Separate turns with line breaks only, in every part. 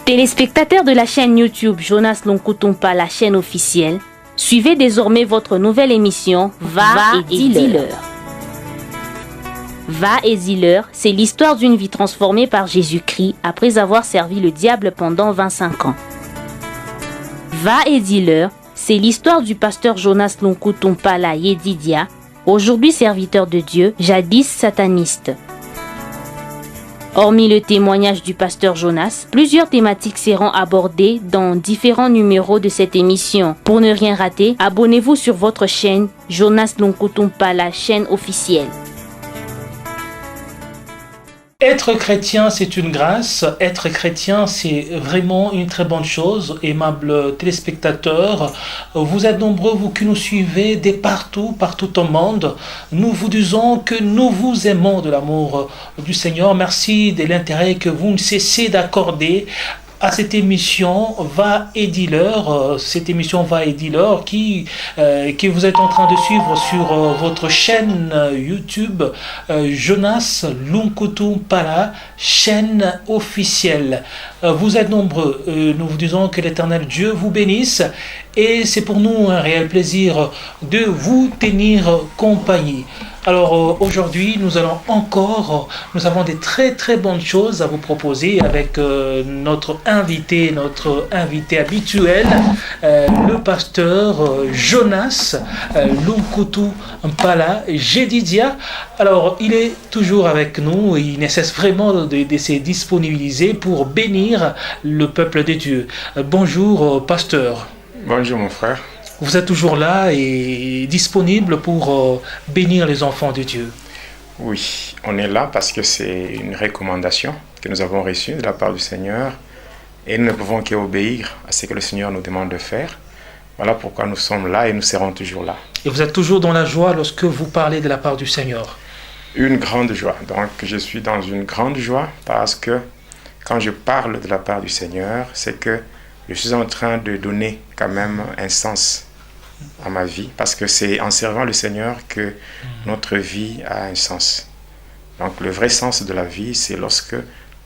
Téléspectateurs de la chaîne YouTube Jonas Lonkutumpa, la chaîne officielle, suivez désormais votre nouvelle émission Va et dis-leur. Va et dis-leur, c'est l'histoire d'une vie transformée par Jésus-Christ après avoir servi le diable pendant 25 ans. Va et dis-leur, c'est l'histoire du pasteur Jonas Lonkutumpa la Yedidia, aujourd'hui serviteur de Dieu, jadis sataniste. Hormis le témoignage du pasteur Jonas, plusieurs thématiques seront abordées dans différents numéros de cette émission. Pour ne rien rater, abonnez-vous sur votre chaîne Jonas Lonkutumpa, la chaîne officielle.
Être chrétien, c'est une grâce. Être chrétien, c'est vraiment une très bonne chose. Aimables téléspectateurs, vous êtes nombreux, vous qui nous suivez de partout au monde. Nous vous disons que nous vous aimons de l'amour du Seigneur. Merci de l'intérêt que vous ne cessez d'accorder à cette émission Va et dis-leur, cette émission Va et dis-leur qui vous êtes en train de suivre sur votre chaîne YouTube Jonas Lonkutumpa, la chaîne officielle. Vous êtes nombreux, nous vous disons que l'Éternel Dieu vous bénisse et c'est pour nous un réel plaisir de vous tenir compagnie. Alors aujourd'hui, nous avons des très bonnes choses à vous proposer avec notre invité habituel, le pasteur Jonas Lonkutumpa la Yedidia. Alors il est toujours avec nous et il ne cesse vraiment de se disponibiliser pour bénir le peuple de Dieu. Bonjour pasteur.
Bonjour mon frère.
Vous êtes toujours là et disponible pour bénir les enfants de Dieu.
Oui, on est là parce que c'est une recommandation que nous avons reçue de la part du Seigneur et nous ne pouvons qu'obéir à ce que le Seigneur nous demande de faire. Voilà pourquoi nous sommes là et nous serons toujours là.
Et vous êtes toujours dans la joie lorsque vous parlez de la part du Seigneur?
Une grande joie. Donc je suis dans une grande joie parce que quand je parle de la part du Seigneur, c'est que je suis en train de donner quand même un sens à ma vie, parce que c'est en servant le Seigneur que notre vie a un sens. Donc le vrai sens de la vie, c'est lorsque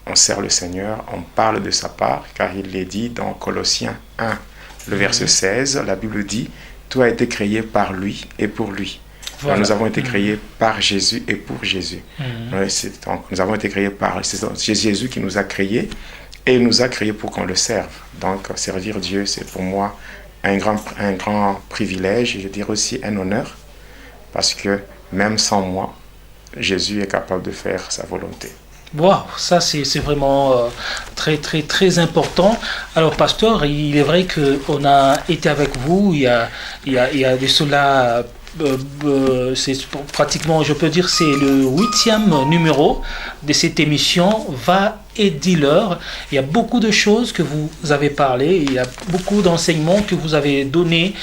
on sert le Seigneur, on parle de sa part, car il l'est dit dans Colossiens 1, le verset 16, la Bible dit « Tout a été créé par lui et pour lui ». Voilà. Nous avons été créés par Jésus et pour Jésus. Donc nous avons été créés par... C'est Jésus qui nous a créés et il nous a créés pour qu'on le serve. Donc servir Dieu, c'est pour moi un grand privilège, et je dirais aussi un honneur, parce que même sans moi, Jésus est capable de faire sa volonté.
Wow, ça c'est vraiment très important. Alors pasteur, il est vrai qu'on a été avec vous il y a de cela... c'est pratiquement, je peux dire, c'est le 8e numéro de cette émission Va et dis-leur. Il y a beaucoup de choses que vous avez parlé, il y a beaucoup d'enseignements que vous avez donnés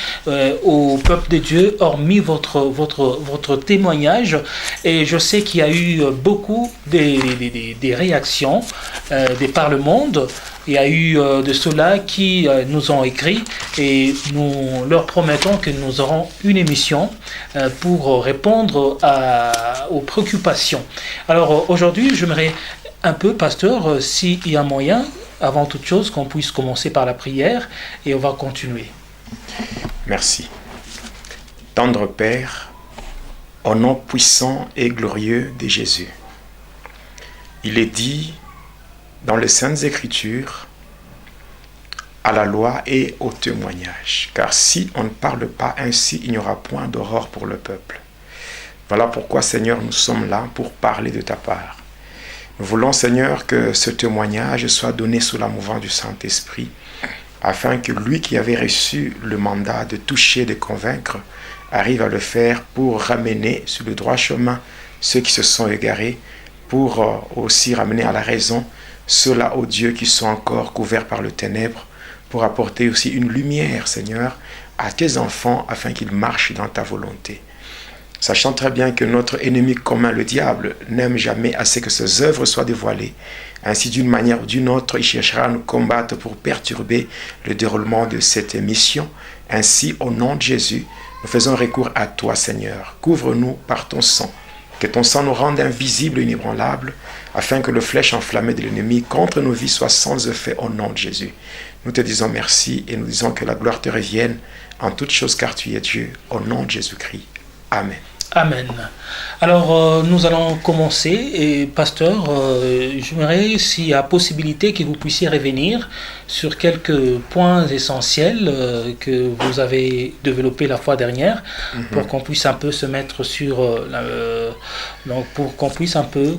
au peuple de Dieu, hormis votre témoignage. Et je sais qu'il y a eu beaucoup des réactions par le monde. Il y a eu de ceux-là qui nous ont écrit et nous leur promettons que nous aurons une émission pour répondre aux préoccupations. Alors aujourd'hui, j'aimerais un peu, pasteur, s'il y a moyen, avant toute chose, qu'on puisse commencer par la prière et on va continuer.
Merci. Tendre Père, au nom puissant et glorieux de Jésus, il est dit dans les Saintes Écritures, à la loi et au témoignage. Car si on ne parle pas ainsi, il n'y aura point d'aurore pour le peuple. Voilà pourquoi, Seigneur, nous sommes là pour parler de ta part. Nous voulons, Seigneur, que ce témoignage soit donné sous la mouvance du Saint-Esprit, afin que lui qui avait reçu le mandat de toucher, de convaincre, arrive à le faire pour ramener sur le droit chemin ceux qui se sont égarés, pour aussi ramener à la raison ceux-là, ô Dieu, qui sont encore couverts par le ténèbre, pour apporter aussi une lumière, Seigneur, à tes enfants, afin qu'ils marchent dans ta volonté. Sachant très bien que notre ennemi commun, le diable, n'aime jamais assez que ses œuvres soient dévoilées. Ainsi, d'une manière ou d'une autre, il cherchera à nous combattre pour perturber le déroulement de cette émission. Ainsi, au nom de Jésus, nous faisons recours à toi, Seigneur. Couvre-nous par ton sang. Que ton sang nous rende invisibles et inébranlables, afin que le flèche enflammé de l'ennemi contre nos vies soit sans effet au nom de Jésus. Nous te disons merci et nous disons que la gloire te revienne en toutes choses car tu es Dieu, au nom de Jésus-Christ. Amen.
Amen. Alors, nous allons commencer. Et pasteur, j'aimerais, s'il y a possibilité, que vous puissiez revenir sur quelques points essentiels que vous avez développés la fois dernière, pour qu'on puisse un peu se mettre sur... donc, pour qu'on puisse un peu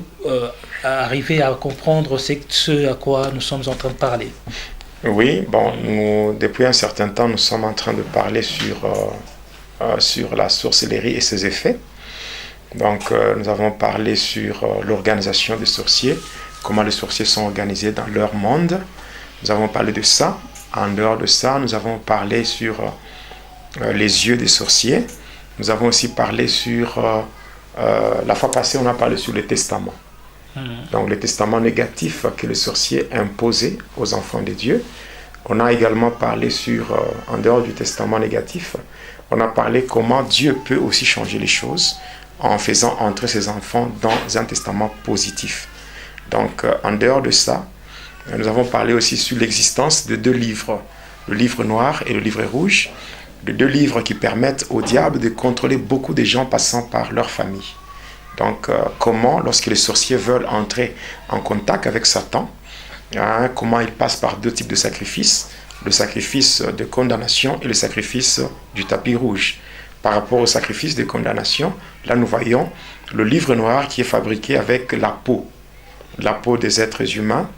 arriver à comprendre ce à quoi nous sommes en train de parler.
Oui, bon, depuis un certain temps, nous sommes en train de parler sur la sorcellerie et ses effets. Donc, nous avons parlé sur l'organisation des sorciers, comment les sorciers sont organisés dans leur monde. Nous avons parlé de ça. En dehors de ça, nous avons parlé sur les yeux des sorciers. Nous avons aussi parlé sur... la fois passée, on a parlé sur le testament. Donc, le testament négatif que les sorciers imposaient aux enfants de Dieu. On a également parlé sur, en dehors du testament négatif, on a parlé comment Dieu peut aussi changer les choses en faisant entrer ses enfants dans un testament positif. Donc, en dehors de ça, nous avons parlé aussi sur l'existence de deux livres, le livre noir et le livre rouge, de deux livres qui permettent au diable de contrôler beaucoup de gens passant par leur famille. Donc, comment, lorsque les sorciers veulent entrer en contact avec Satan, comment ils passent par deux types de sacrifices, le sacrifice de condamnation et le sacrifice du tapis rouge. Par rapport au sacrifice de condamnation, là nous voyons le livre noir qui est fabriqué avec la peau des êtres humains.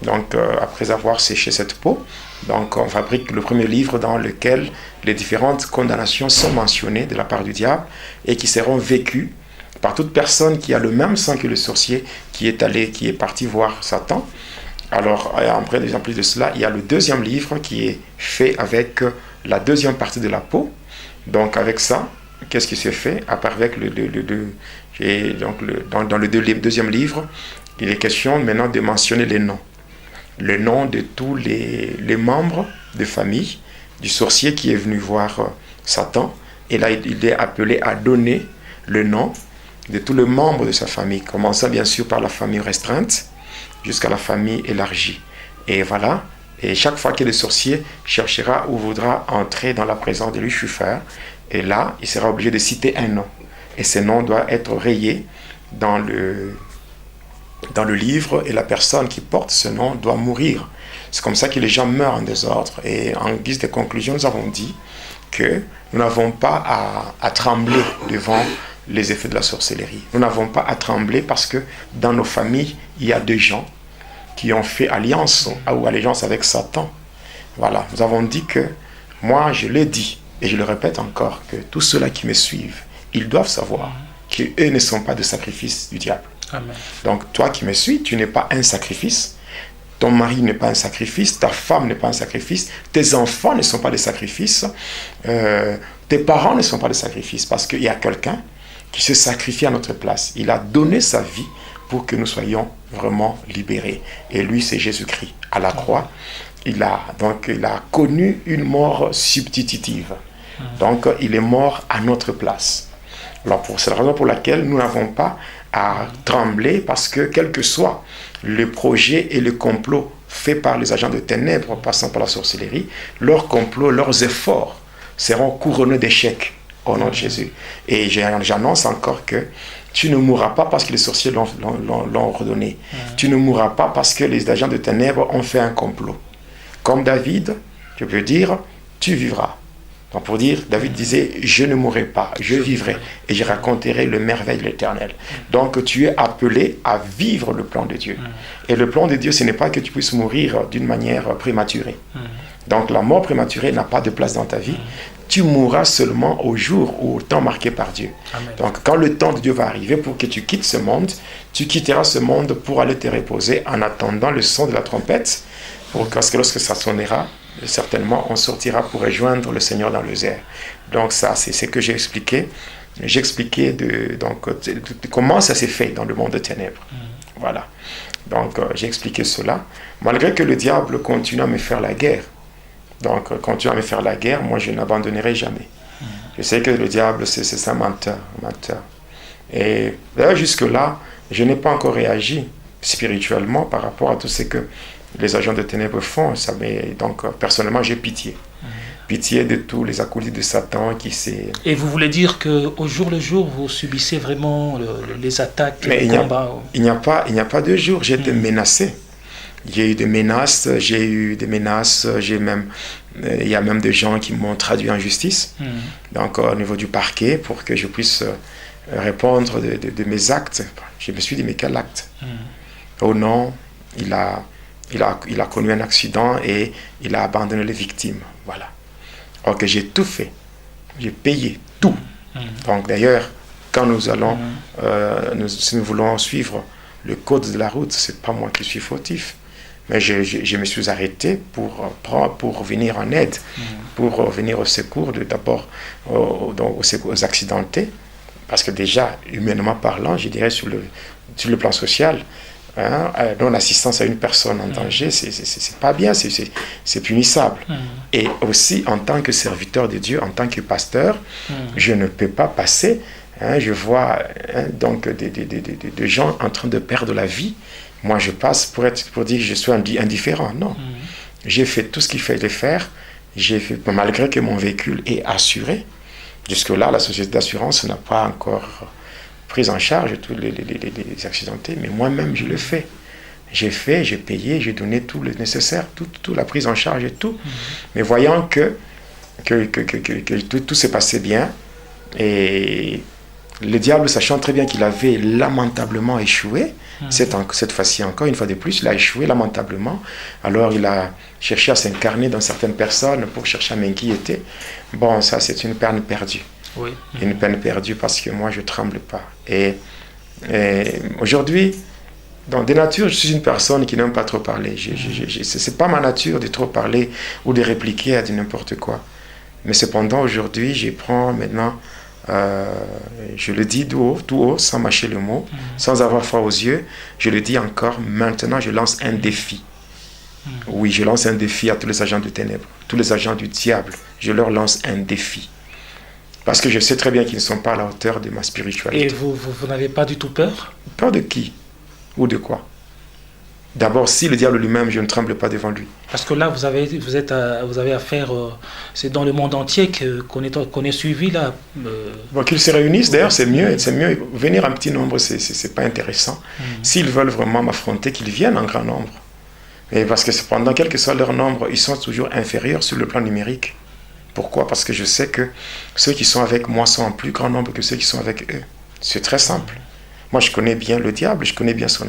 Donc, après avoir séché cette peau, donc on fabrique le premier livre dans lequel les différentes condamnations sont mentionnées de la part du diable et qui seront vécues par toute personne qui a le même sang que le sorcier qui est parti voir Satan. Alors, en plus de cela, il y a le deuxième livre qui est fait avec la deuxième partie de la peau. Donc, avec ça, qu'est-ce qui se fait? Avec dans le deuxième livre, il est question maintenant de mentionner les noms. Le nom de tous les membres de famille du sorcier qui est venu voir Satan. Et là, il est appelé à donner le nom de tous les membres de sa famille, commençant bien sûr par la famille restreinte jusqu'à la famille élargie. Et voilà, et chaque fois que le sorcier cherchera ou voudra entrer dans la présence de Lucifer, et là, il sera obligé de citer un nom. Et ce nom doit être rayé dans le livre, et la personne qui porte ce nom doit mourir. C'est comme ça que les gens meurent en désordre. Et en guise de conclusion, nous avons dit que nous n'avons pas à trembler devant les effets de la sorcellerie. Nous n'avons pas à trembler parce que dans nos familles, il y a des gens qui ont fait alliance ou allégeance avec Satan. Voilà, nous avons dit que, moi je l'ai dit, et je le répète encore, que tous ceux-là qui me suivent, ils doivent savoir qu'eux ne sont pas de sacrifice du diable.
Amen.
Donc toi qui me suis, tu n'es pas un sacrifice, ton mari n'est pas un sacrifice, ta femme n'est pas un sacrifice, tes enfants ne sont pas des sacrifices, tes parents ne sont pas des sacrifices, parce qu'il y a quelqu'un qui se sacrifie à notre place. Il a donné sa vie pour que nous soyons vraiment libérés. Et lui, c'est Jésus-Christ. À la croix, il a connu une mort substitutive. Donc, il est mort à notre place. Alors, c'est la raison pour laquelle nous n'avons pas à trembler, parce que quel que soit le projet et le complot fait par les agents de ténèbres passant par la sorcellerie, leurs complots, leurs efforts seront couronnés d'échecs au nom de Jésus. Et j'annonce encore que tu ne mourras pas parce que les sorciers l'ont ordonné. Tu ne mourras pas parce que les agents de ténèbres ont fait un complot. Comme David, je peux dire, tu vivras. Donc pour dire, David disait, je ne mourrai pas, je vivrai et je raconterai le merveille de l'Éternel. Donc tu es appelé à vivre le plan de Dieu. Et le plan de Dieu, ce n'est pas que tu puisses mourir d'une manière prématurée. Donc la mort prématurée n'a pas de place dans ta vie. Tu mourras seulement au jour ou au temps marqué par Dieu. Amen. Donc quand le temps de Dieu va arriver pour que tu quittes ce monde, tu quitteras ce monde pour aller te reposer en attendant le son de la trompette, parce que lorsque ça sonnera, certainement on sortira pour rejoindre le Seigneur dans les airs. Donc ça, c'est ce que j'ai expliqué. J'ai expliqué comment ça s'est fait dans le monde des ténèbres. Voilà. Donc j'ai expliqué cela. Malgré que le diable continue à me faire la guerre, donc, continue à me faire la guerre, moi je n'abandonnerai jamais. Je sais que le diable, c'est un menteur. Et d'ailleurs, jusque-là, je n'ai pas encore réagi spirituellement par rapport à tout ce que les agents de ténèbres font. Donc, personnellement, j'ai pitié. Pitié de tous les acolytes de Satan qui s'est...
Et vous voulez dire qu'au jour le jour, vous subissez vraiment les attaques,
Mais
les combats?
il n'y a pas de jour, j'ai été menacé. J'ai eu des menaces, il y a même des gens qui m'ont traduit en justice, donc au niveau du parquet, pour que je puisse répondre de mes actes. Je me suis dit, mais quel acte? Oh non, il a connu un accident et il a abandonné les victimes. Voilà. Donc j'ai tout fait. J'ai payé tout. Donc d'ailleurs, quand nous allons, si nous voulons suivre le code de la route, c'est pas moi qui suis fautif. Mais je me suis arrêté pour venir en aide, pour venir au secours, d'abord aux accidentés. Parce que déjà, humainement parlant, je dirais sur le plan social, non-assistance à une personne en danger, c'est pas bien, c'est punissable. Et aussi, en tant que serviteur de Dieu, en tant que pasteur, je ne peux pas passer. Je vois donc des gens en train de perdre la vie. Moi, je passe pour dire que je suis indifférent. Non. J'ai fait tout ce qu'il fallait faire. Malgré que mon véhicule est assuré. Jusque-là, la société d'assurance n'a pas encore pris en charge tous les accidentés, mais moi-même, je le fais. J'ai payé, j'ai donné tout le nécessaire, toute la prise en charge et tout. Mais voyant que tout s'est passé bien, et le diable, sachant très bien qu'il avait lamentablement échoué, cette fois-ci encore, une fois de plus, il a échoué lamentablement. Alors il a cherché à s'incarner dans certaines personnes pour chercher à m'inquiéter. Bon, ça c'est une peine perdue. Oui. Une peine perdue parce que moi je ne tremble pas. Et aujourd'hui, dans des natures, je suis une personne qui n'aime pas trop parler. Ce n'est pas ma nature de trop parler ou de répliquer à n'importe quoi. Mais cependant, aujourd'hui, je prends maintenant... je le dis tout haut, sans mâcher le mot, sans avoir froid aux yeux. Je le dis encore, maintenant je lance un défi. Oui, je lance un défi à tous les agents de ténèbres, tous les agents du diable. Je leur lance un défi. Parce que je sais très bien qu'ils ne sont pas à la hauteur de ma spiritualité.
Et vous n'avez pas du tout peur?
Peur de qui? Ou de quoi? D'abord, si le diable lui-même, je ne tremble pas devant lui.
Parce que là, vous avez affaire, c'est dans le monde entier qu'on est suivi là.
Bon, qu'ils se réunissent, d'ailleurs, c'est mieux. Venir en petit nombre, c'est pas intéressant. S'ils veulent vraiment m'affronter, qu'ils viennent en grand nombre. Et parce que cependant, quel que soit leur nombre, ils sont toujours inférieurs sur le plan numérique. Pourquoi? Parce que je sais que ceux qui sont avec moi sont en plus grand nombre que ceux qui sont avec eux. C'est très simple. Moi, je connais bien le diable, je connais bien son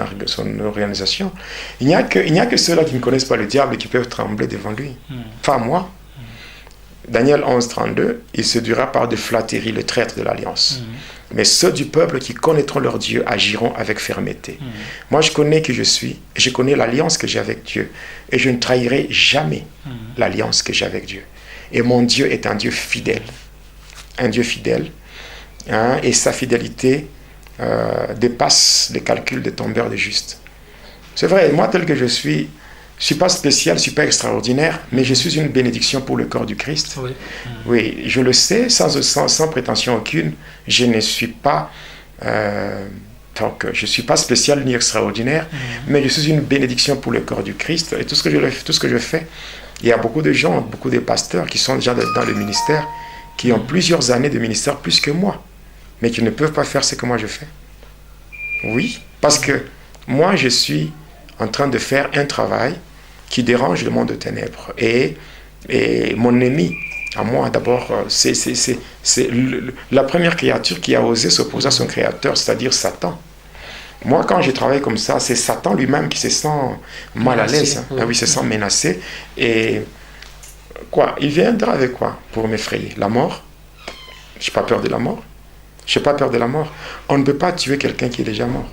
organisation. Il n'y a que ceux-là qui ne connaissent pas le diable qui peuvent trembler devant lui. Pas moi. Daniel 11, 32, il séduira par de flatteries le traître de l'alliance. Mais ceux du peuple qui connaîtront leur Dieu agiront avec fermeté. Moi, je connais l'alliance que j'ai avec Dieu. Et je ne trahirai jamais l'alliance que j'ai avec Dieu. Et mon Dieu est un Dieu fidèle. Un Dieu fidèle. Et sa fidélité dépasse les calculs des tombeurs de justes. C'est vrai, moi tel que je suis pas spécial, je ne suis pas extraordinaire, mais je suis une bénédiction pour le corps du Christ. Oui, oui, je le sais, sans prétention aucune, je ne suis pas donc je suis pas spécial ni extraordinaire, mais je suis une bénédiction pour le corps du Christ. Et tout ce que je fais, il y a beaucoup de gens, beaucoup de pasteurs qui sont déjà dans le ministère, qui ont plusieurs années de ministère plus que moi, mais qui ne peuvent pas faire ce que moi je fais. Oui, parce que moi je suis en train de faire un travail qui dérange le monde de ténèbres. Et mon ennemi, à moi d'abord, c'est la première créature qui a osé s'opposer à son créateur, c'est-à-dire Satan. Moi, quand je travaille comme ça, c'est Satan lui-même qui se sent mal à l'aise. Oui. Ah oui, se sent menacé. Et quoi? Il viendra avec quoi pour m'effrayer? La mort? Je n'ai pas peur de la mort. Je n'ai pas peur de la mort. On ne peut pas tuer quelqu'un qui est déjà mort.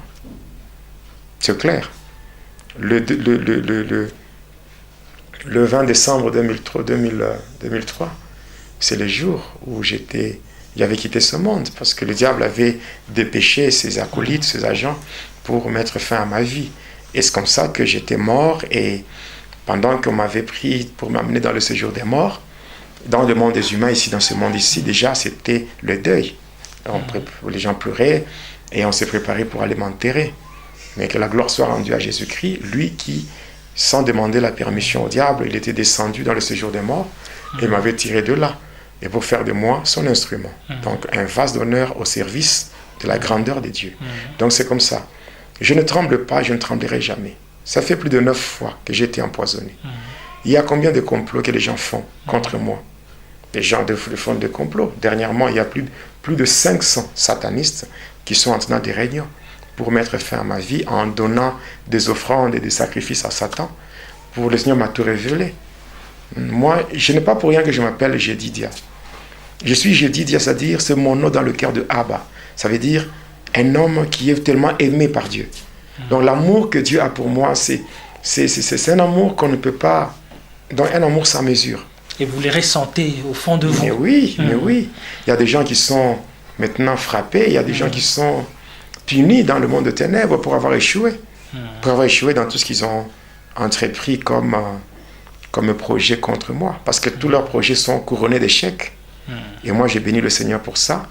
C'est clair. Le 20 décembre 2003, c'est le jour où j'avais quitté ce monde, parce que le diable avait dépêché ses acolytes, ses agents, pour mettre fin à ma vie. Et c'est comme ça que j'étais mort, et pendant qu'on m'avait pris pour m'amener dans le séjour des morts, dans le monde des humains, ici, dans ce monde ici, déjà, c'était le deuil. Les gens pleuraient, Et on s'est préparé pour aller m'enterrer. Mais que la gloire soit rendue à Jésus-Christ, lui qui, sans demander la permission au diable, il était descendu dans le séjour des morts et m'avait tiré de là. Et pour faire de moi son instrument. Donc un vase d'honneur au service de la grandeur de Dieu. Donc c'est comme ça. Je ne tremble pas, je ne tremblerai jamais. Ça fait plus de 9 fois que j'ai été empoisonné. Il y a combien de complots que les gens font contre moi? Les gens font des complots. Dernièrement, il y a plus de 500 satanistes qui sont en tenant des réunions pour mettre fin à ma vie en donnant des offrandes et des sacrifices à Satan. Pour le Seigneur m'a tout révélé. Moi, je n'ai pas pour rien que je m'appelle Jédidia. Je suis Jédidia, c'est-à-dire c'est mon nom dans le cœur de Abba. Ça veut dire un homme qui est tellement aimé par Dieu. Donc l'amour que Dieu a pour moi, c'est un amour qu'on ne peut pas... Donc un amour sans mesure.
Et vous les ressentez au fond de vous.
Mais oui, mais oui. Il y a des gens qui sont maintenant frappés, il y a des gens qui sont punis dans le monde de ténèbres pour avoir échoué. Pour avoir échoué dans tout ce qu'ils ont entrepris comme projet contre moi. Parce que tous leurs projets sont couronnés d'échecs. Et moi, j'ai béni le Seigneur pour ça.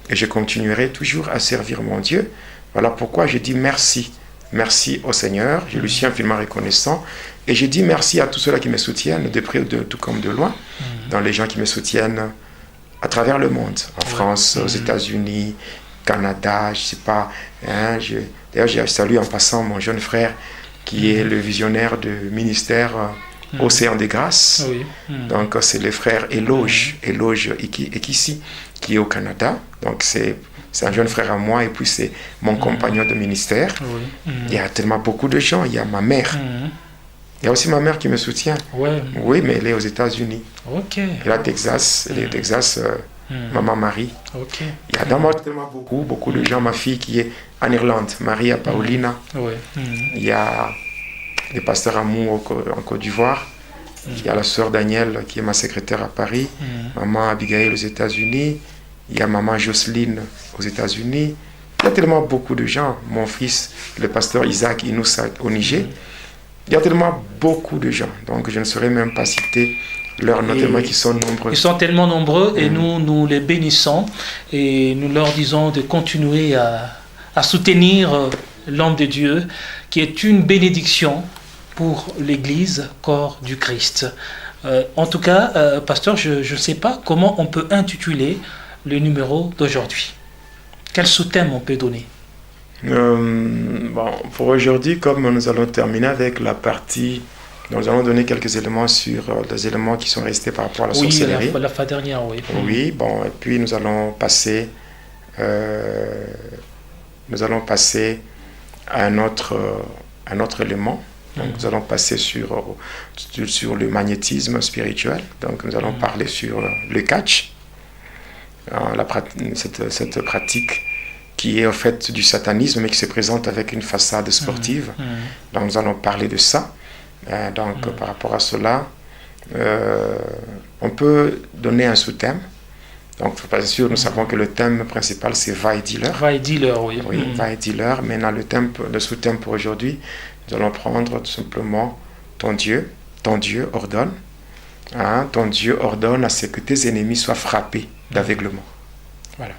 Et je continuerai toujours à servir mon Dieu. Voilà pourquoi je dis merci. Merci au Seigneur. Je lui suis infiniment reconnaissant. Et je dis merci à tous ceux-là qui me soutiennent, de près ou de tout comme de loin. Dans les gens qui me soutiennent à travers le monde. En France, aux États-Unis, Canada, je ne sais pas. Hein, d'ailleurs, je salue en passant mon jeune frère qui est le visionnaire du ministère Océan des Grâces. Donc, c'est le frère Éloge Ekissi, qui est au Canada. Donc, c'est un jeune frère à moi et puis c'est mon compagnon de ministère. Il y a tellement beaucoup de gens. Il y a ma mère. Il y a aussi ma mère qui me soutient. Oui, mais elle est aux États-Unis. Elle est à Texas. Elle est au Texas, maman Marie. Il y a dans moi tellement beaucoup de gens. Ma fille qui est en Irlande, Maria Paulina. Il y a le pasteur Amour en Côte d'Ivoire. Il y a la sœur Danielle qui est ma secrétaire à Paris. Maman Abigail aux États-Unis. Il y a maman Jocelyne aux États-Unis. Il y a tellement beaucoup de gens. Mon fils, le pasteur Isaac Inoussa au Niger. Il y a tellement beaucoup de gens. Donc je ne saurais même pas citer leurs noms tellement qu'ils sont nombreux.
Ils sont tellement nombreux et nous les bénissons et nous leur disons de continuer à soutenir l'homme de Dieu qui est une bénédiction pour l'Église, corps du Christ. En tout cas, pasteur, je ne sais pas comment on peut intituler le numéro d'aujourd'hui. Quel sous-thème on peut donner?
Pour aujourd'hui, comme nous allons terminer avec la partie, nous allons donner quelques éléments sur les éléments qui sont restés par rapport à la sorcellerie.
La fois dernière, oui.
Oui, et puis nous allons passer à un autre élément. Donc, nous allons passer sur le magnétisme spirituel. Donc, nous allons parler sur le catch, cette pratique qui est en fait du satanisme mais qui se présente avec une façade sportive. Donc, nous allons parler de ça. Par rapport à cela, on peut donner un sous-thème. Donc, bien sûr, nous savons que le thème principal, c'est va et dealer.
Va et dealer, oui.
Oui, va et dealer. Maintenant, le sous-thème pour aujourd'hui, nous allons prendre tout simplement ton Dieu ordonne. Ton Dieu ordonne à ce que tes ennemis soient frappés d'aveuglement. Voilà.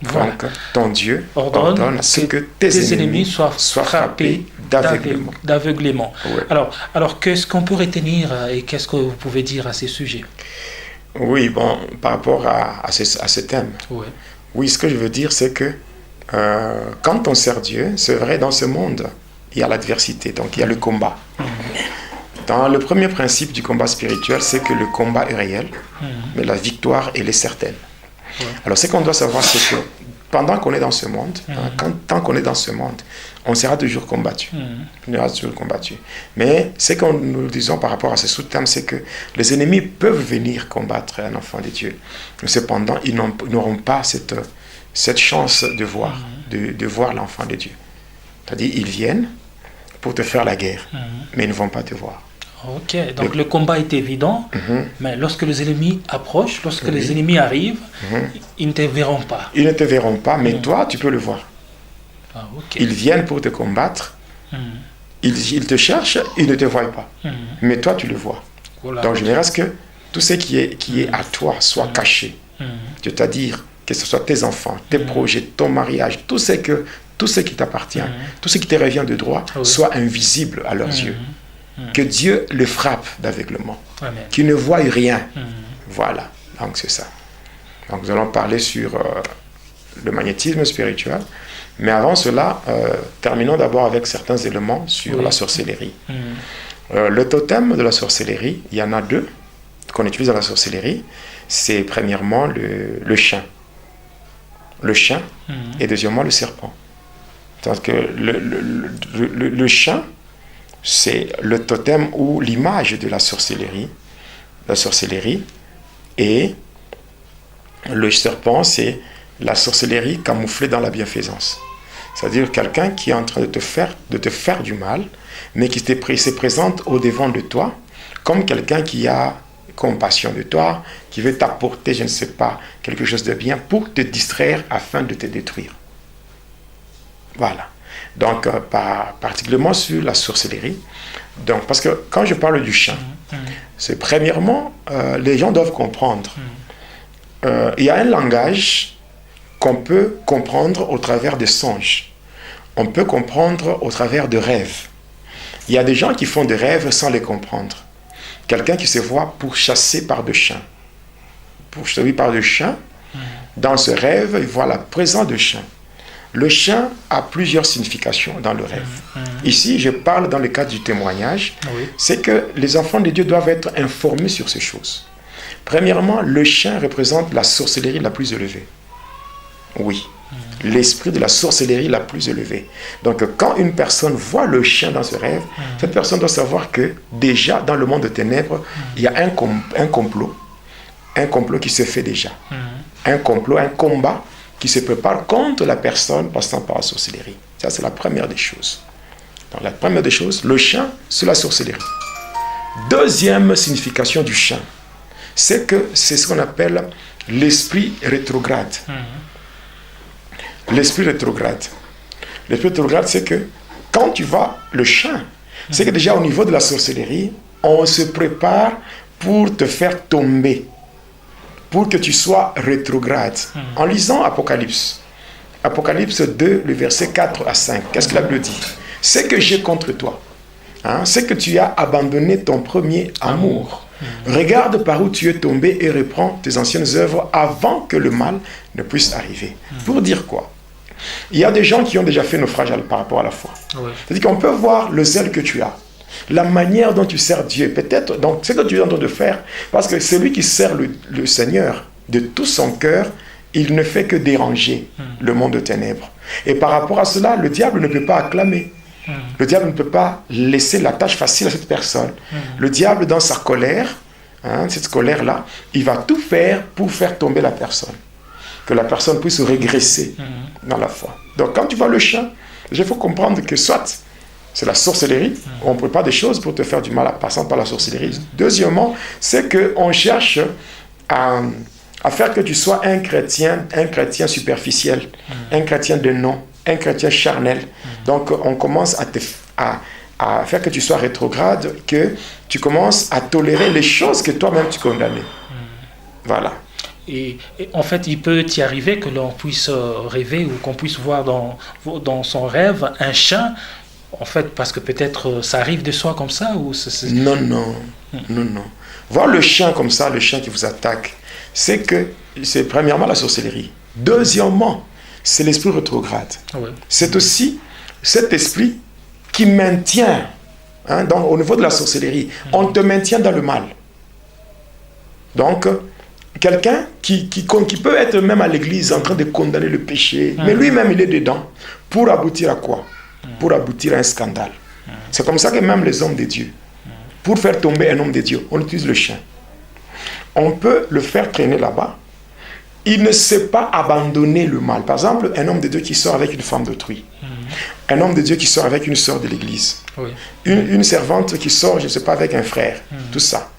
Donc, ton Dieu ordonne à ce que tes ennemis soient frappés
d'aveuglement.
Ouais.
Alors qu'est-ce qu'on peut retenir et qu'est-ce que vous pouvez dire à ces sujets?
Oui, par rapport à ce thème. Oui, ce que je veux dire, c'est que quand on sert Dieu, c'est vrai, dans ce monde, il y a l'adversité, donc il y a le combat. Dans le premier principe du combat spirituel, c'est que le combat est réel, mais la victoire, elle est certaine. Alors, ce qu'on doit savoir, c'est que pendant qu'on est dans ce monde, tant qu'on est dans ce monde, on sera toujours combattu. On sera toujours combattu. Mais ce que nous disons par rapport à ce sous-thème, c'est que les ennemis peuvent venir combattre un enfant de Dieu. Mais cependant, ils n'auront pas cette chance de voir l'enfant de Dieu. C'est-à-dire, ils viennent pour te faire la guerre, mais ils ne vont pas te voir.
Ok, donc le combat est évident, mais lorsque les ennemis approchent, lorsque les ennemis arrivent, ils ne te verront pas.
Ils ne te verront pas, mais toi, tu peux le voir. Ils viennent pour te combattre, ils te cherchent, ils ne te voient pas, mais toi, tu le vois. Donc, je dirais que tout ce qui est à toi soit caché, c'est-à-dire que ce soit tes enfants, tes projets, ton mariage, tout ce qui t'appartient, tout ce qui te revient de droit, soit invisible à leurs yeux. Que Dieu le frappe d'aveuglement, qu'ils ne voient rien. Voilà, donc c'est ça. Donc nous allons parler sur le magnétisme spirituel, mais avant cela, terminons d'abord avec certains éléments sur la sorcellerie. Le totem de la sorcellerie, il y en a deux qu'on utilise dans la sorcellerie. C'est premièrement le chien. Le chien et deuxièmement le serpent. Donc le chien, c'est le totem ou l'image de la sorcellerie. Et le serpent, c'est la sorcellerie camouflée dans la bienfaisance. C'est-à-dire quelqu'un qui est en train de te faire du mal, mais qui se présente au-devant de toi, comme quelqu'un qui a compassion de toi, qui veut t'apporter, je ne sais pas, quelque chose de bien pour te distraire afin de te détruire. Voilà. Donc, particulièrement sur la sorcellerie. Donc, parce que quand je parle du chien, c'est premièrement, les gens doivent comprendre. Il y a un langage qu'on peut comprendre au travers des songes. On peut comprendre au travers de rêves. Il y a des gens qui font des rêves sans les comprendre. Quelqu'un qui se voit pourchassé par des chiens. Pourchassé par des chiens, dans ce rêve, il voit la présence de chiens. Le chien a plusieurs significations dans le rêve. Ici, je parle dans le cadre du témoignage. C'est que les enfants de Dieu doivent être informés sur ces choses. Premièrement, le chien représente la sorcellerie la plus élevée. Oui, l'esprit de la sorcellerie la plus élevée. Donc, quand une personne voit le chien dans ce rêve, cette personne doit savoir que déjà, dans le monde de ténèbres, il y a un complot qui se fait déjà. Un complot, un combat qui se prépare contre la personne passant par la sorcellerie. Ça, c'est la première des choses. Donc, la première des choses, le chien, c'est la sorcellerie. Deuxième signification du chien, c'est que c'est ce qu'on appelle l'esprit rétrograde. L'esprit rétrograde. L'esprit rétrograde, c'est que quand tu vois le chien, c'est que déjà au niveau de la sorcellerie, on se prépare pour te faire tomber, pour que tu sois rétrograde. En lisant Apocalypse 2, le verset 4 à 5, qu'est-ce que la Bible dit? C'est que j'ai contre toi, c'est que tu as abandonné ton premier amour. Regarde par où tu es tombé et reprends tes anciennes œuvres avant que le mal ne puisse arriver. Pour dire quoi? Il y a des gens qui ont déjà fait naufrage par rapport à la foi. C'est-à-dire qu'on peut voir le zèle que tu as, la manière dont tu sers Dieu, peut-être, donc ce que tu es en train de faire, parce que celui qui sert le Seigneur de tout son cœur, il ne fait que déranger le monde de ténèbres. Et par rapport à cela, le diable ne peut pas acclamer. Le diable ne peut pas laisser la tâche facile à cette personne. Le diable, dans sa colère, cette colère-là, il va tout faire pour faire tomber la personne. Que la personne puisse régresser dans la foi. Donc quand tu vois le chien, il faut comprendre que soit c'est la sorcellerie, on prépare des choses pour te faire du mal en passant par la sorcellerie. Deuxièmement, c'est qu'on cherche à faire que tu sois un chrétien superficiel, un chrétien de nom, un chrétien charnel. Donc on commence à faire que tu sois rétrograde, que tu commences à tolérer les choses que toi-même tu condamnais. Voilà.
Et en fait, il peut y arriver que l'on puisse rêver ou qu'on puisse voir dans son rêve un chien, en fait, parce que peut-être ça arrive de soi comme ça ou
Non. Voir le chien comme ça, le chien qui vous attaque, c'est premièrement la sorcellerie. Deuxièmement, c'est l'esprit rétrograde. C'est aussi cet esprit qui maintient, donc au niveau de la sorcellerie, on te maintient dans le mal. Donc, quelqu'un qui peut être même à l'église en train de condamner le péché, mais lui-même il est dedans, pour aboutir à quoi? Pour aboutir à un scandale. C'est comme ça que même les hommes de Dieu, pour faire tomber un homme de Dieu, on utilise le chien. On peut le faire traîner là-bas. Il ne sait pas abandonner le mal. Par exemple, un homme de Dieu qui sort avec une femme d'autrui. Un homme de Dieu qui sort avec une sœur de l'église. Une servante qui sort, je ne sais pas, avec un frère. Tout ça.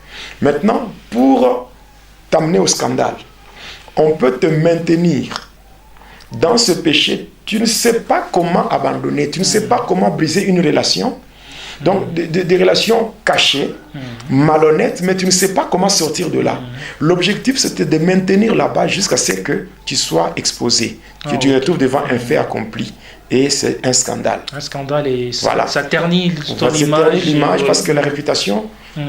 Maintenant, pour t'amener au scandale, on peut te maintenir dans ce péché. Tu ne sais pas comment abandonner, tu ne sais pas comment briser une relation, Donc, des relations cachées, malhonnêtes, mais tu ne sais pas comment sortir de là. L'objectif, c'était de maintenir là-bas jusqu'à ce que tu sois exposé, que tu te retrouves devant un fait accompli. Et c'est un scandale.
Un scandale et
voilà.
Ça ternit ton
image. L'image parce que la réputation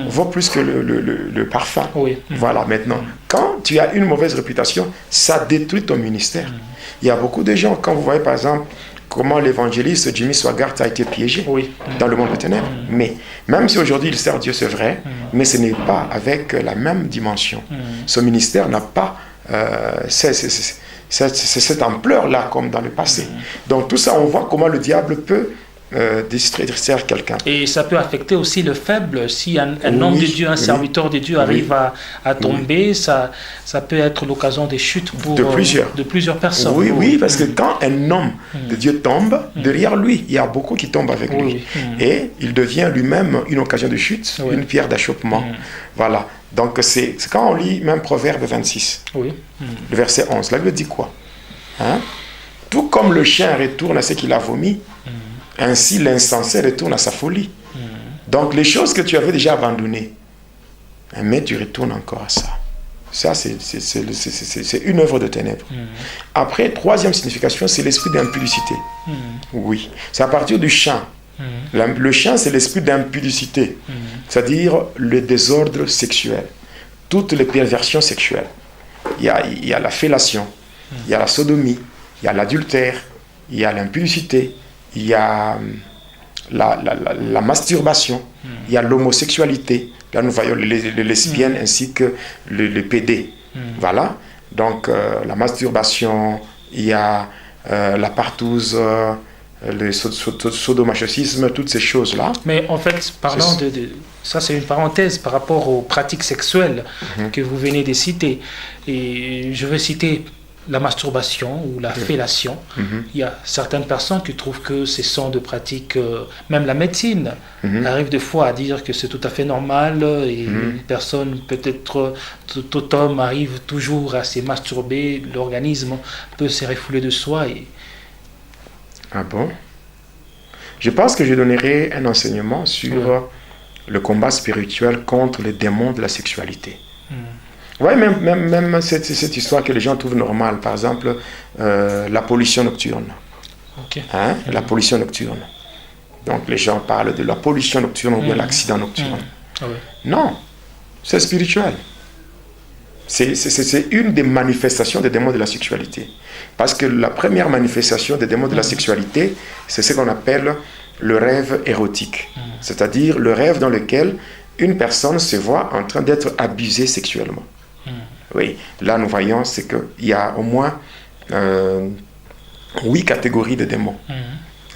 vaut plus que le parfum.
Oui.
Voilà, maintenant, quand tu as une mauvaise réputation, ça détruit ton ministère. Il y a beaucoup de gens, quand vous voyez par exemple comment l'évangéliste Jimmy Swaggart a été piégé dans le monde des ténèbres. Mais même si aujourd'hui il sert Dieu, c'est vrai, mais ce n'est pas avec la même dimension. Son ministère n'a pas cette ampleur-là comme dans le passé. Donc tout ça, on voit comment le diable peut distraire quelqu'un.
Et ça peut affecter aussi le faible. Si un homme de Dieu, un serviteur de Dieu arrive à tomber, ça peut être l'occasion des chutes de plusieurs personnes.
Oui, parce que quand un homme de Dieu tombe, derrière lui, il y a beaucoup qui tombent avec lui. Et il devient lui-même une occasion de chute, une pierre d'achoppement. Voilà. Donc c'est quand on lit même Proverbe 26, le verset 11, la Bible dit quoi? Tout comme le chien retourne à ce qu'il a vomi, ainsi l'insensé retourne à sa folie. Donc les choses que tu avais déjà abandonnées, mais tu retournes encore à ça. Ça, c'est une œuvre de ténèbres. Après, troisième signification, c'est l'esprit d'impudicité. Oui, c'est à partir du chant. Le chant, c'est l'esprit d'impudicité, c'est-à-dire le désordre sexuel, toutes les perversions sexuelles. Il y a la fellation, il y a la sodomie, il y a l'adultère, il y a l'impudicité, il y a la masturbation, il y a l'homosexualité. Là, nous voyons les lesbiennes ainsi que les PD. Voilà. Donc, la masturbation, il y a la partouze, le sadomasochisme, toutes ces choses-là.
Mais en fait, parlant ça, c'est une parenthèse par rapport aux pratiques sexuelles que vous venez de citer. Et je veux citer la masturbation ou la fellation. Il y a certaines personnes qui trouvent que ce sont de pratiques, même la médecine arrive des fois à dire que c'est tout à fait normal et une personne, peut-être tout homme arrive toujours à se masturber, l'organisme peut se refouler de soi.
Ah bon? Je pense que je donnerai un enseignement sur le combat spirituel contre les démons de la sexualité. Oui, même cette histoire que les gens trouvent normale, par exemple, la pollution nocturne. La pollution nocturne. Donc les gens parlent de la pollution nocturne ou bien l'accident nocturne. Non, c'est spirituel. C'est une des manifestations des démons de la sexualité. Parce que la première manifestation des démons de la sexualité, c'est ce qu'on appelle le rêve érotique. C'est-à-dire le rêve dans lequel une personne se voit en train d'être abusée sexuellement. Oui, là nous voyons c'est qu'il y a au moins 8 catégories de démons.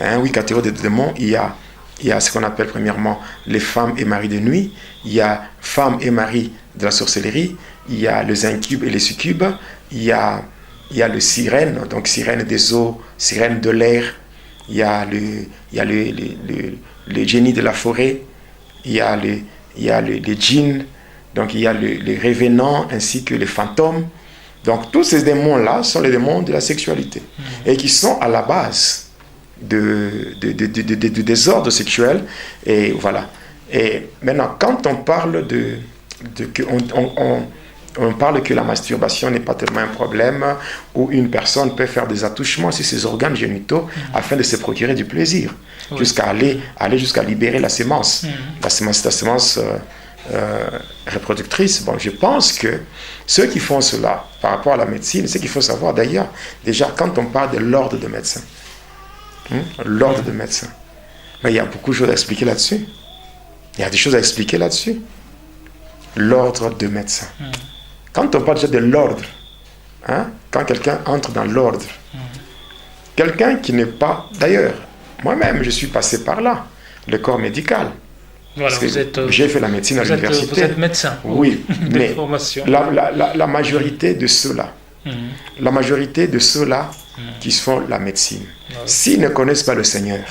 8 catégories de démons. Il y a ce qu'on appelle premièrement les femmes et maris de nuit. Il y a femmes et maris de la sorcellerie. Il y a les incubes et les succubes. Il y a le sirène, donc sirène des eaux, sirène de l'air. Il y a le génie de la forêt. Il y a les djinns. Donc il y a les revenants ainsi que les fantômes. Donc tous ces démons-là sont les démons de la sexualité et qui sont à la base du désordre sexuel. Et voilà. Et maintenant, quand on parle on parle que la masturbation n'est pas tellement un problème, où une personne peut faire des attouchements sur ses organes génitaux afin de se procurer du plaisir, jusqu'à aller jusqu'à libérer la sémence. La sémence reproductrice. Bon, je pense que ceux qui font cela par rapport à la médecine, c'est qu'il faut savoir d'ailleurs, déjà quand on parle de l'ordre de médecins, l'ordre de médecins, mais il y a beaucoup de choses à expliquer là-dessus. Il y a des choses à expliquer là-dessus. L'ordre de médecins. Quand on parle déjà de l'ordre, quand quelqu'un entre dans l'ordre, quelqu'un qui n'est pas... D'ailleurs, moi-même, je suis passé par là, le corps médical.
Voilà,
j'ai fait la médecine à l'université.
Vous êtes médecin.
Oui, mais la majorité de ceux-là, qui font la médecine, s'ils ne connaissent pas le Seigneur,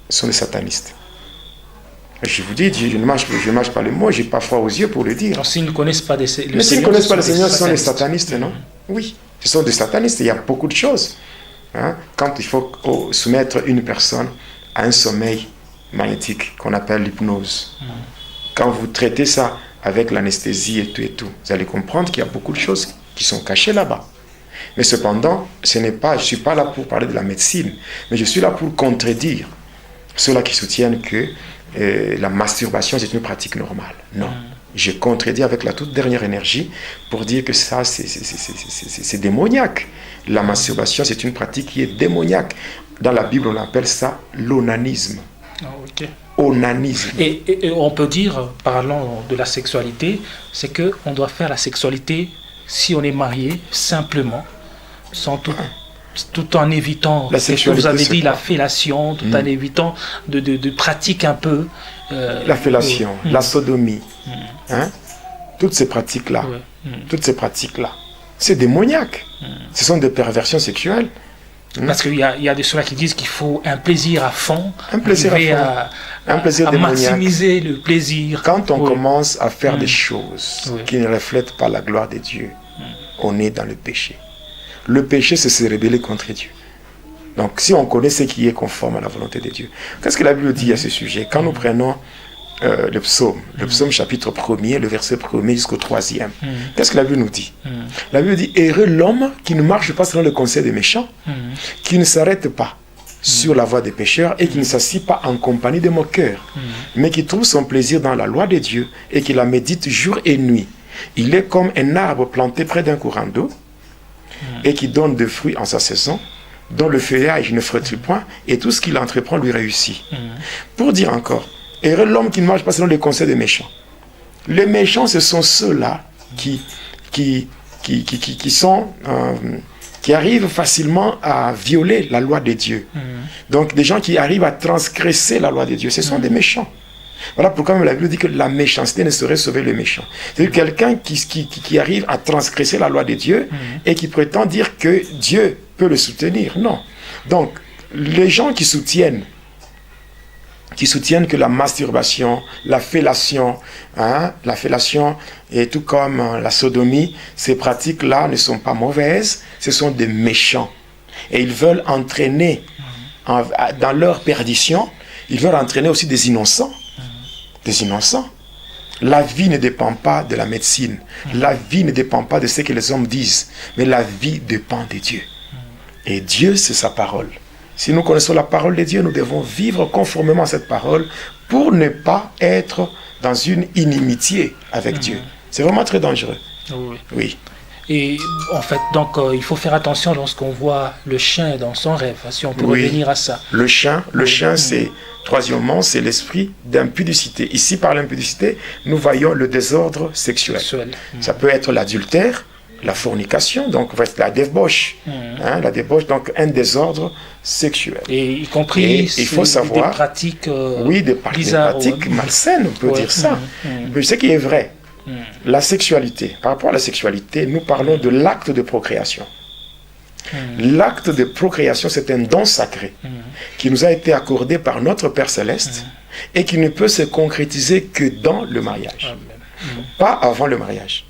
sont des satanistes. Je vous dis, je ne mâche pas les mots, je n'ai pas froid aux yeux pour le dire.
Alors, s'ils ne connaissent pas le
Seigneur, s'ils ne connaissent pas le Seigneur, ce sont des satanistes, non? Oui, ce sont des satanistes. Il y a beaucoup de choses. Quand il faut soumettre une personne à un sommeil magnétique qu'on appelle l'hypnose. Quand vous traitez ça avec l'anesthésie et tout, vous allez comprendre qu'il y a beaucoup de choses qui sont cachées là-bas. Mais cependant, je ne suis pas là pour parler de la médecine, mais je suis là pour contredire ceux-là qui soutiennent que la masturbation c'est une pratique normale. Non. Je contredis avec la toute dernière énergie pour dire que ça, c'est démoniaque. La masturbation, c'est une pratique qui est démoniaque. Dans la Bible, on appelle ça l'onanisme. Onanisme.
Et on peut dire, parlant de la sexualité, c'est qu'on doit faire la sexualité, si on est marié, simplement, sans tout en évitant,
la
ce que vous avez dit,
quoi?
La fellation, tout en évitant de pratiques un peu...
la fellation, la sodomie, hein? Toutes ces pratiques-là, c'est démoniaque. Ce sont des perversions sexuelles.
Parce qu'il y a de ceux-là qui disent qu'il faut un plaisir à fond,
un plaisir
à maximiser le plaisir.
Quand on commence à faire des choses qui ne reflètent pas la gloire de Dieu, on est dans le péché. Le péché, c'est se rebeller contre Dieu. Donc, si on connaît ce qui est conforme à la volonté de Dieu, qu'est-ce que la Bible dit à ce sujet? Quand nous prenons le psaume chapitre 1er, le verset 1er jusqu'au 3e, qu'est-ce que la Bible nous dit? La Bible dit, heureux l'homme qui ne marche pas selon le conseil des méchants, qui ne s'arrête pas sur la voie des pécheurs et qui ne s'assied pas en compagnie des moqueurs, mais qui trouve son plaisir dans la loi de Dieu et qui la médite jour et nuit. Il est comme un arbre planté près d'un courant d'eau et qui donne des fruits en sa saison, dont le feuillage ne frétille point, et tout ce qu'il entreprend lui réussit. Pour dire encore, heureux l'homme qui ne marche pas selon les conseils des méchants. Les méchants, ce sont ceux-là qui arrivent facilement à violer la loi de Dieu. Donc, des gens qui arrivent à transgresser la loi de Dieu, ce sont des méchants. Voilà pourquoi même la Bible dit que la méchanceté ne saurait sauver le méchant. C'est-à-dire quelqu'un qui arrive à transgresser la loi de Dieu et qui prétend dire que Dieu peut le soutenir. Non. Donc, les gens qui soutiennent que la masturbation, la fellation et tout comme la sodomie, ces pratiques-là ne sont pas mauvaises, ce sont des méchants. Et ils veulent entraîner dans leur perdition, ils veulent entraîner aussi des innocents. Des innocents. La vie ne dépend pas de la médecine. La vie ne dépend pas de ce que les hommes disent. Mais la vie dépend de Dieu. Et Dieu, c'est sa parole. Si nous connaissons la parole de Dieu, nous devons vivre conformément à cette parole pour ne pas être dans une inimitié avec Dieu. C'est vraiment très dangereux. Oui.
Et en fait, donc, il faut faire attention lorsqu'on voit le chien dans son rêve, si on peut revenir à ça.
Le chien, c'est, troisièmement, c'est l'esprit d'impudicité. Ici, par l'impudicité, nous voyons le désordre sexuel. Ça peut être l'adultère, la fornication, donc la débauche. La débauche, donc un désordre sexuel.
Et y compris
il faut savoir,
des pratiques
des pratiques malsaines, on peut dire ça. Mais ce qui est vrai, la sexualité, par rapport à la sexualité, nous parlons de l'acte de procréation. L'acte de procréation, c'est un don sacré qui nous a été accordé par notre Père Céleste et qui ne peut se concrétiser que dans le mariage. Pas avant le mariage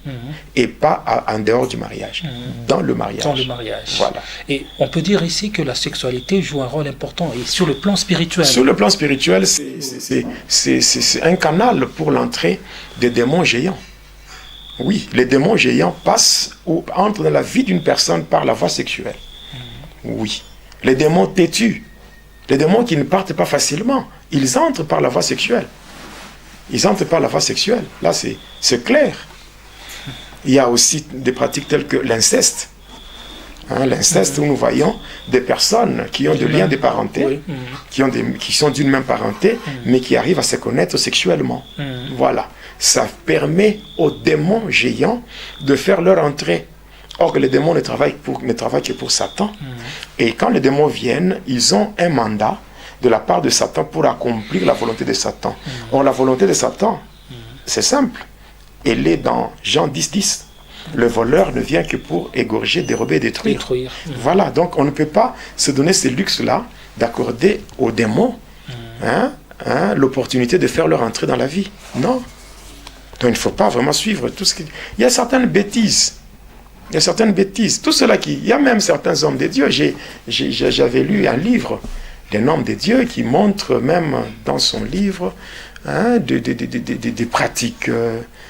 et pas en dehors du mariage. Dans le mariage.
Dans le mariage.
Voilà.
Et on peut dire ici que la sexualité joue un rôle important et sur le plan spirituel.
Sur le plan spirituel, c'est un canal pour l'entrée des démons géants. Oui, les démons géants passent ou entrent dans la vie d'une personne par la voie sexuelle. Oui. Les démons têtus, les démons qui ne partent pas facilement, ils entrent par la voie sexuelle. Ils entrent par la voie sexuelle. Là, c'est clair. Il y a aussi des pratiques telles que l'inceste. L'inceste où nous voyons des personnes qui ont des liens de parenté, qui sont d'une même parenté, mais qui arrivent à se connaître sexuellement. Voilà. Ça permet aux démons géants de faire leur entrée. Or que les démons ne travaillent que pour Satan. Et quand les démons viennent, ils ont un mandat de la part de Satan pour accomplir la volonté de Satan. Or, la volonté de Satan, c'est simple. Elle est dans Jean 10:10. Le voleur ne vient que pour égorger, dérober et détruire. Voilà, donc on ne peut pas se donner ce luxe-là d'accorder aux démons l'opportunité de faire leur entrée dans la vie. Non. Donc il ne faut pas vraiment suivre tout ce qui... Il y a certaines bêtises. Il y a certaines bêtises. Tout cela qui... Il y a même certains hommes de Dieu. J'avais lu un livre d'un homme de Dieu qui montre même dans son livre des pratiques,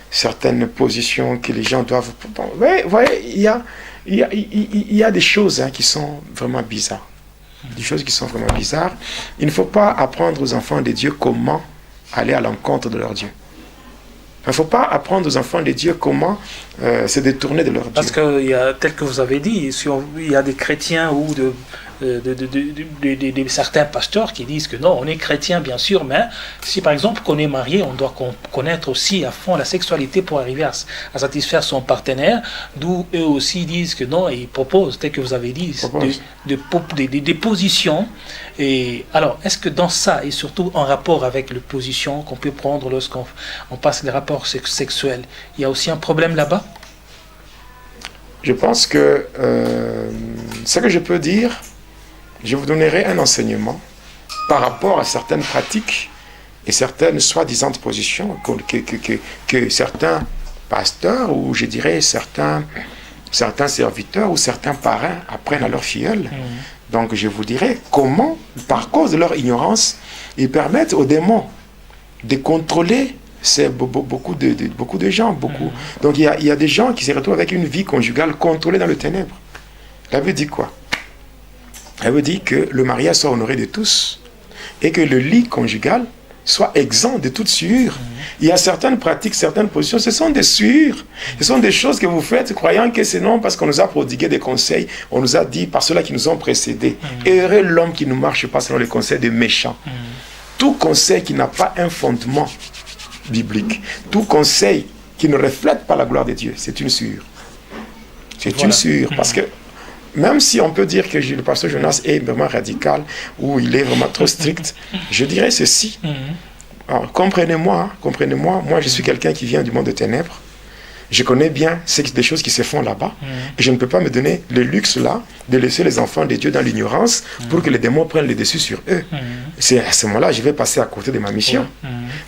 certaines positions que les gens doivent... Vous voyez, il y a des choses qui sont vraiment bizarres. Des choses qui sont vraiment bizarres. Il ne faut pas apprendre aux enfants de Dieu comment aller à l'encontre de leur Dieu. Il ne faut pas apprendre aux enfants de Dieu comment se détourner de leur Dieu.
Parce que, tel que vous avez dit, il y a des chrétiens ou certains pasteurs qui disent que non, on est chrétien bien sûr, mais si par exemple qu'on est marié, on doit connaître aussi à fond la sexualité pour arriver à satisfaire son partenaire, d'où eux aussi disent que non, et ils proposent, tel que vous avez dit, des positions. Et alors, est-ce que dans ça, et surtout en rapport avec les positions qu'on peut prendre lorsqu'on passe les rapports sexuels, il y a aussi un problème là-bas?
Je pense que ce que je peux dire, je vous donnerai un enseignement par rapport à certaines pratiques et certaines soi-disant positions que certains pasteurs ou je dirais certains serviteurs ou certains parrains apprennent à leurs filleuls. Donc je vous dirai comment, par cause de leur ignorance, ils permettent aux démons de contrôler beaucoup de gens. Donc il y a des gens qui se retrouvent avec une vie conjugale contrôlée dans le ténèbre. La Bible dit quoi? Elle veut dire que le mariage soit honoré de tous et que le lit conjugal soit exempt de toute souillure. Il y a certaines pratiques, certaines positions, ce sont des souillures. Ce sont des choses que vous faites croyant que c'est non parce qu'on nous a prodigué des conseils, on nous a dit par ceux-là qui nous ont précédés. Heureux l'homme qui ne marche pas selon les conseils des méchants. Tout conseil qui n'a pas un fondement biblique, tout conseil qui ne reflète pas la gloire de Dieu, c'est une souillure. C'est une souillure parce que même si on peut dire que le pasteur Jonas est vraiment radical ou il est vraiment trop strict, je dirais ceci. Alors, comprenez-moi, moi je suis quelqu'un qui vient du monde des ténèbres. Je connais bien des choses qui se font là-bas. Et je ne peux pas me donner le luxe là de laisser les enfants de Dieu dans l'ignorance pour que les démons prennent le dessus sur eux. C'est à ce moment-là je vais passer à côté de ma mission.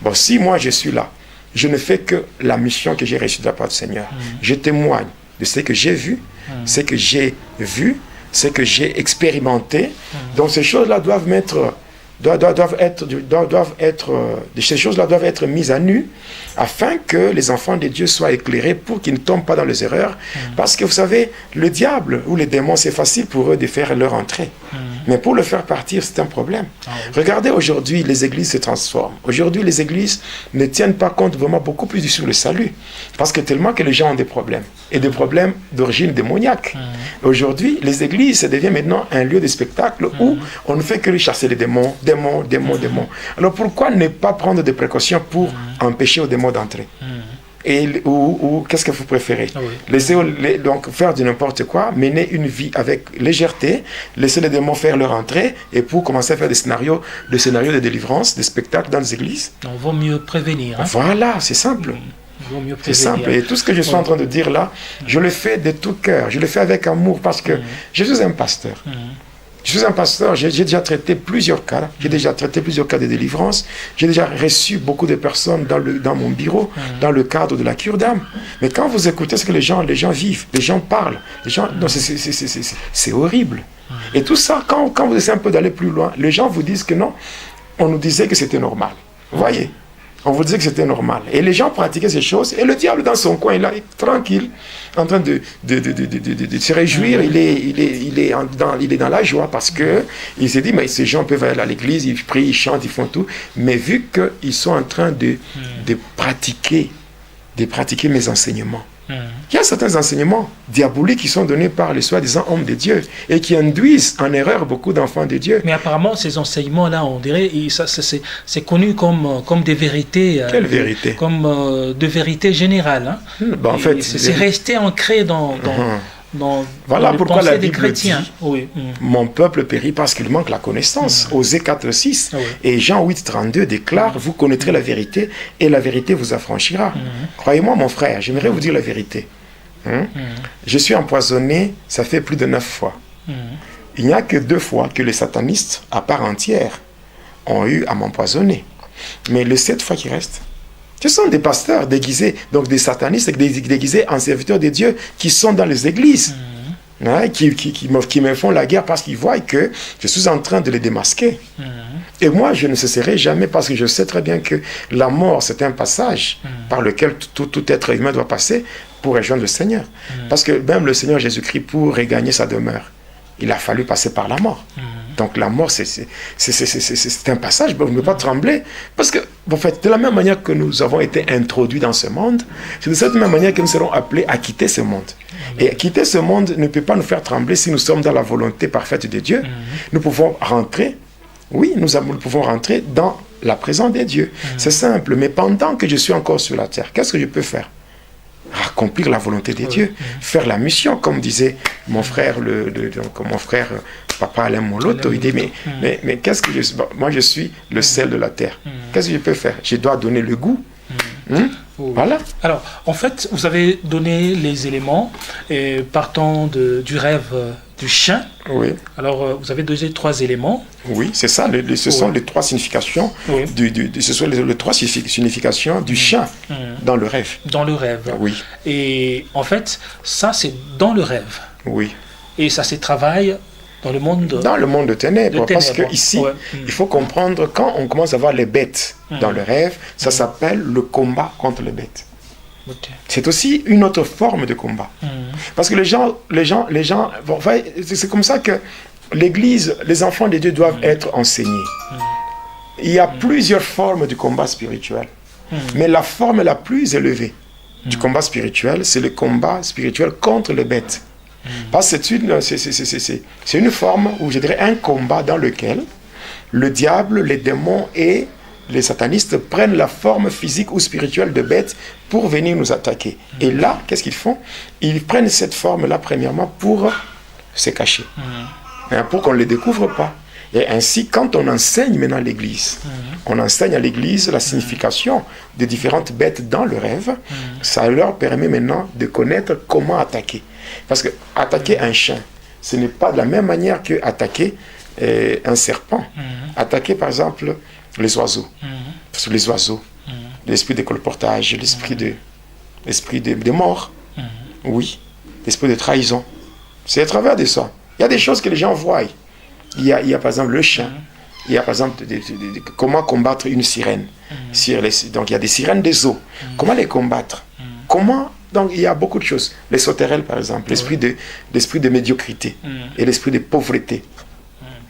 Bon, si moi je suis là, je ne fais que la mission que j'ai reçue de la part du Seigneur. Je témoigne de ce que j'ai vu, ce que j'ai vu, ce que j'ai expérimenté. Donc ces choses-là ces choses-là doivent être mises à nu afin que les enfants de Dieu soient éclairés pour qu'ils ne tombent pas dans les erreurs. Parce que vous savez, le diable ou les démons, c'est facile pour eux de faire leur entrée. Mais pour le faire partir, c'est un problème. Regardez, aujourd'hui, les églises se transforment. Aujourd'hui, les églises ne tiennent pas compte vraiment beaucoup plus sur le salut. Parce que tellement que les gens ont des problèmes. Et des problèmes d'origine démoniaque. Aujourd'hui, les églises, ça devient maintenant un lieu de spectacle où on ne fait que chasser les démons. Alors pourquoi ne pas prendre des précautions pour empêcher aux démons d'entrer? Ou qu'est-ce que vous préférez? Laissez donc faire de n'importe quoi, mener une vie avec légèreté, laisser les démons faire leur entrée et pour commencer à faire des scénarios de délivrance, des spectacles dans les églises.
On vaut mieux prévenir.
Voilà, c'est simple. C'est simple. Et tout ce que je suis en train de dire là, je le fais de tout cœur, je le fais avec amour parce que je suis un pasteur. Je suis un pasteur, j'ai déjà traité plusieurs cas, de délivrance, j'ai déjà reçu beaucoup de personnes dans mon bureau, dans le cadre de la cure d'âme. Mais quand vous écoutez ce que les gens vivent, les gens parlent, c'est horrible. Et tout ça, quand vous essayez un peu d'aller plus loin, les gens vous disent que non, on nous disait que c'était normal. Vous voyez? On vous disait que c'était normal. Et les gens pratiquaient ces choses. Et le diable, dans son coin, il est tranquille, en train de se réjouir. Il est dans la joie parce qu'il s'est dit, mais ces gens peuvent aller à l'église, ils prient, ils chantent, ils font tout. Mais vu qu'ils sont en train de pratiquer mes enseignements, il y a certains enseignements diaboliques qui sont donnés par les soi-disant hommes de Dieu et qui induisent en erreur beaucoup d'enfants de Dieu.
Mais apparemment, ces enseignements-là, on dirait, c'est connu comme des vérités.
Quelle vérité?
Comme de vérités générales.
En fait,
c'est resté ancré dans
voilà pourquoi la Bible
dit
mon peuple périt parce qu'il manque la connaissance. Osée 4:6 et Jean 8:32 déclare vous connaîtrez la vérité et la vérité vous affranchira. Croyez-moi mon frère, j'aimerais vous dire la vérité. Je suis empoisonné, ça fait plus de 9 fois. Il n'y a que 2 fois que les satanistes à part entière ont eu à m'empoisonner. Mais les 7 fois qui restent, ce sont des pasteurs déguisés, donc des satanistes déguisés en serviteurs de Dieu qui sont dans les églises. hein, qui me font la guerre parce qu'ils voient que je suis en train de les démasquer. Et moi, je ne cesserai jamais parce que je sais très bien que la mort, c'est un passage par lequel tout être humain doit passer pour rejoindre le Seigneur. Parce que même le Seigneur Jésus-Christ, pour regagner sa demeure, il a fallu passer par la mort. Donc la mort, c'est un passage, on ne peut pas trembler. Parce que, en fait, de la même manière que nous avons été introduits dans ce monde, c'est de cette même manière que nous serons appelés à quitter ce monde. Et quitter ce monde ne peut pas nous faire trembler si nous sommes dans la volonté parfaite de Dieu. Nous pouvons rentrer, oui, nous pouvons rentrer dans la présence de Dieu. C'est simple, mais pendant que je suis encore sur la terre, qu'est-ce que je peux faire? Accomplir la volonté de Dieu, faire la mission, comme disait mon frère, Papa Alain Moloto. Il dit, mais qu'est-ce que je suis? Moi, je suis le sel de la terre. Qu'est-ce que je peux faire? Je dois donner le goût. Voilà.
Alors, en fait, vous avez donné les éléments partant du rêve du chien.
Oui.
Alors, vous avez donné 3 éléments.
Oui, c'est ça. Ce sont les 3 significations.
Oui.
Ce sont les 3 significations du chien dans le rêve.
Dans le rêve.
Oui.
Et en fait, ça, c'est dans le rêve.
Oui.
Et ça se travaille dans le monde
de ténèbres. Parce que ici, il faut comprendre, quand on commence à voir les bêtes dans le rêve, ça s'appelle le combat contre les bêtes.
Okay.
C'est aussi une autre forme de combat. Parce que les gens bon, c'est comme ça que l'Église, les enfants de Dieu doivent être enseignés. Il y a plusieurs formes de combat spirituel. Mais la forme la plus élevée du combat spirituel, c'est le combat spirituel contre les bêtes. Parce que c'est une forme, ou je dirais un combat dans lequel le diable, les démons et les satanistes prennent la forme physique ou spirituelle de bêtes pour venir nous attaquer. Et là, qu'est-ce qu'ils font? Ils prennent cette forme-là, premièrement, pour se cacher. Pour qu'on ne les découvre pas. Et ainsi, quand on enseigne maintenant l'Église, on enseigne à l'Église la signification des différentes bêtes dans le rêve, ça leur permet maintenant de connaître comment attaquer. Parce que attaquer un chien, ce n'est pas de la même manière que attaquer un serpent. Attaquer, par exemple, les oiseaux. Parce que les oiseaux, l'esprit de colportage, l'esprit de mort, oui, l'esprit de trahison. C'est à travers de ça. Il y a des choses que les gens voient. Il y a par exemple le chien. Il y a par exemple comment combattre une sirène. Donc il y a des sirènes des eaux. Comment les combattre? Donc il y a beaucoup de choses. Les sauterelles par exemple, l'esprit de médiocrité et l'esprit de pauvreté.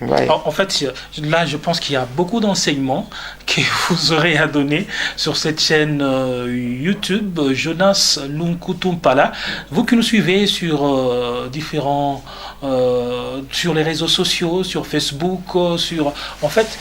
Ouais.
En fait, là, je pense qu'il y a beaucoup d'enseignements que vous aurez à donner sur cette chaîne YouTube, Jonas Lunkutumpala. Vous qui nous suivez sur sur les réseaux sociaux, sur Facebook, en fait,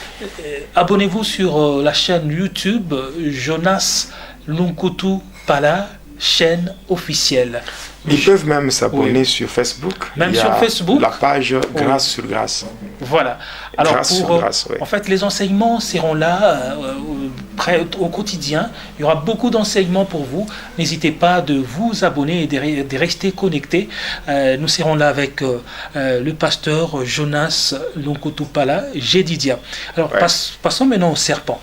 abonnez-vous sur la chaîne YouTube Jonas Lunkutumpala, chaîne officielle.
Ils peuvent même s'abonner sur Facebook.
Même sur Facebook.
La page Grâce sur Grâce.
Voilà. Alors,
Grâce sur Grâce,
en fait, les enseignements seront là au quotidien. Il y aura beaucoup d'enseignements pour vous. N'hésitez pas de vous abonner et de rester connectés. Nous serons là avec le pasteur Jonas Lunkutupala, Jedidia. Alors, passons maintenant au serpent.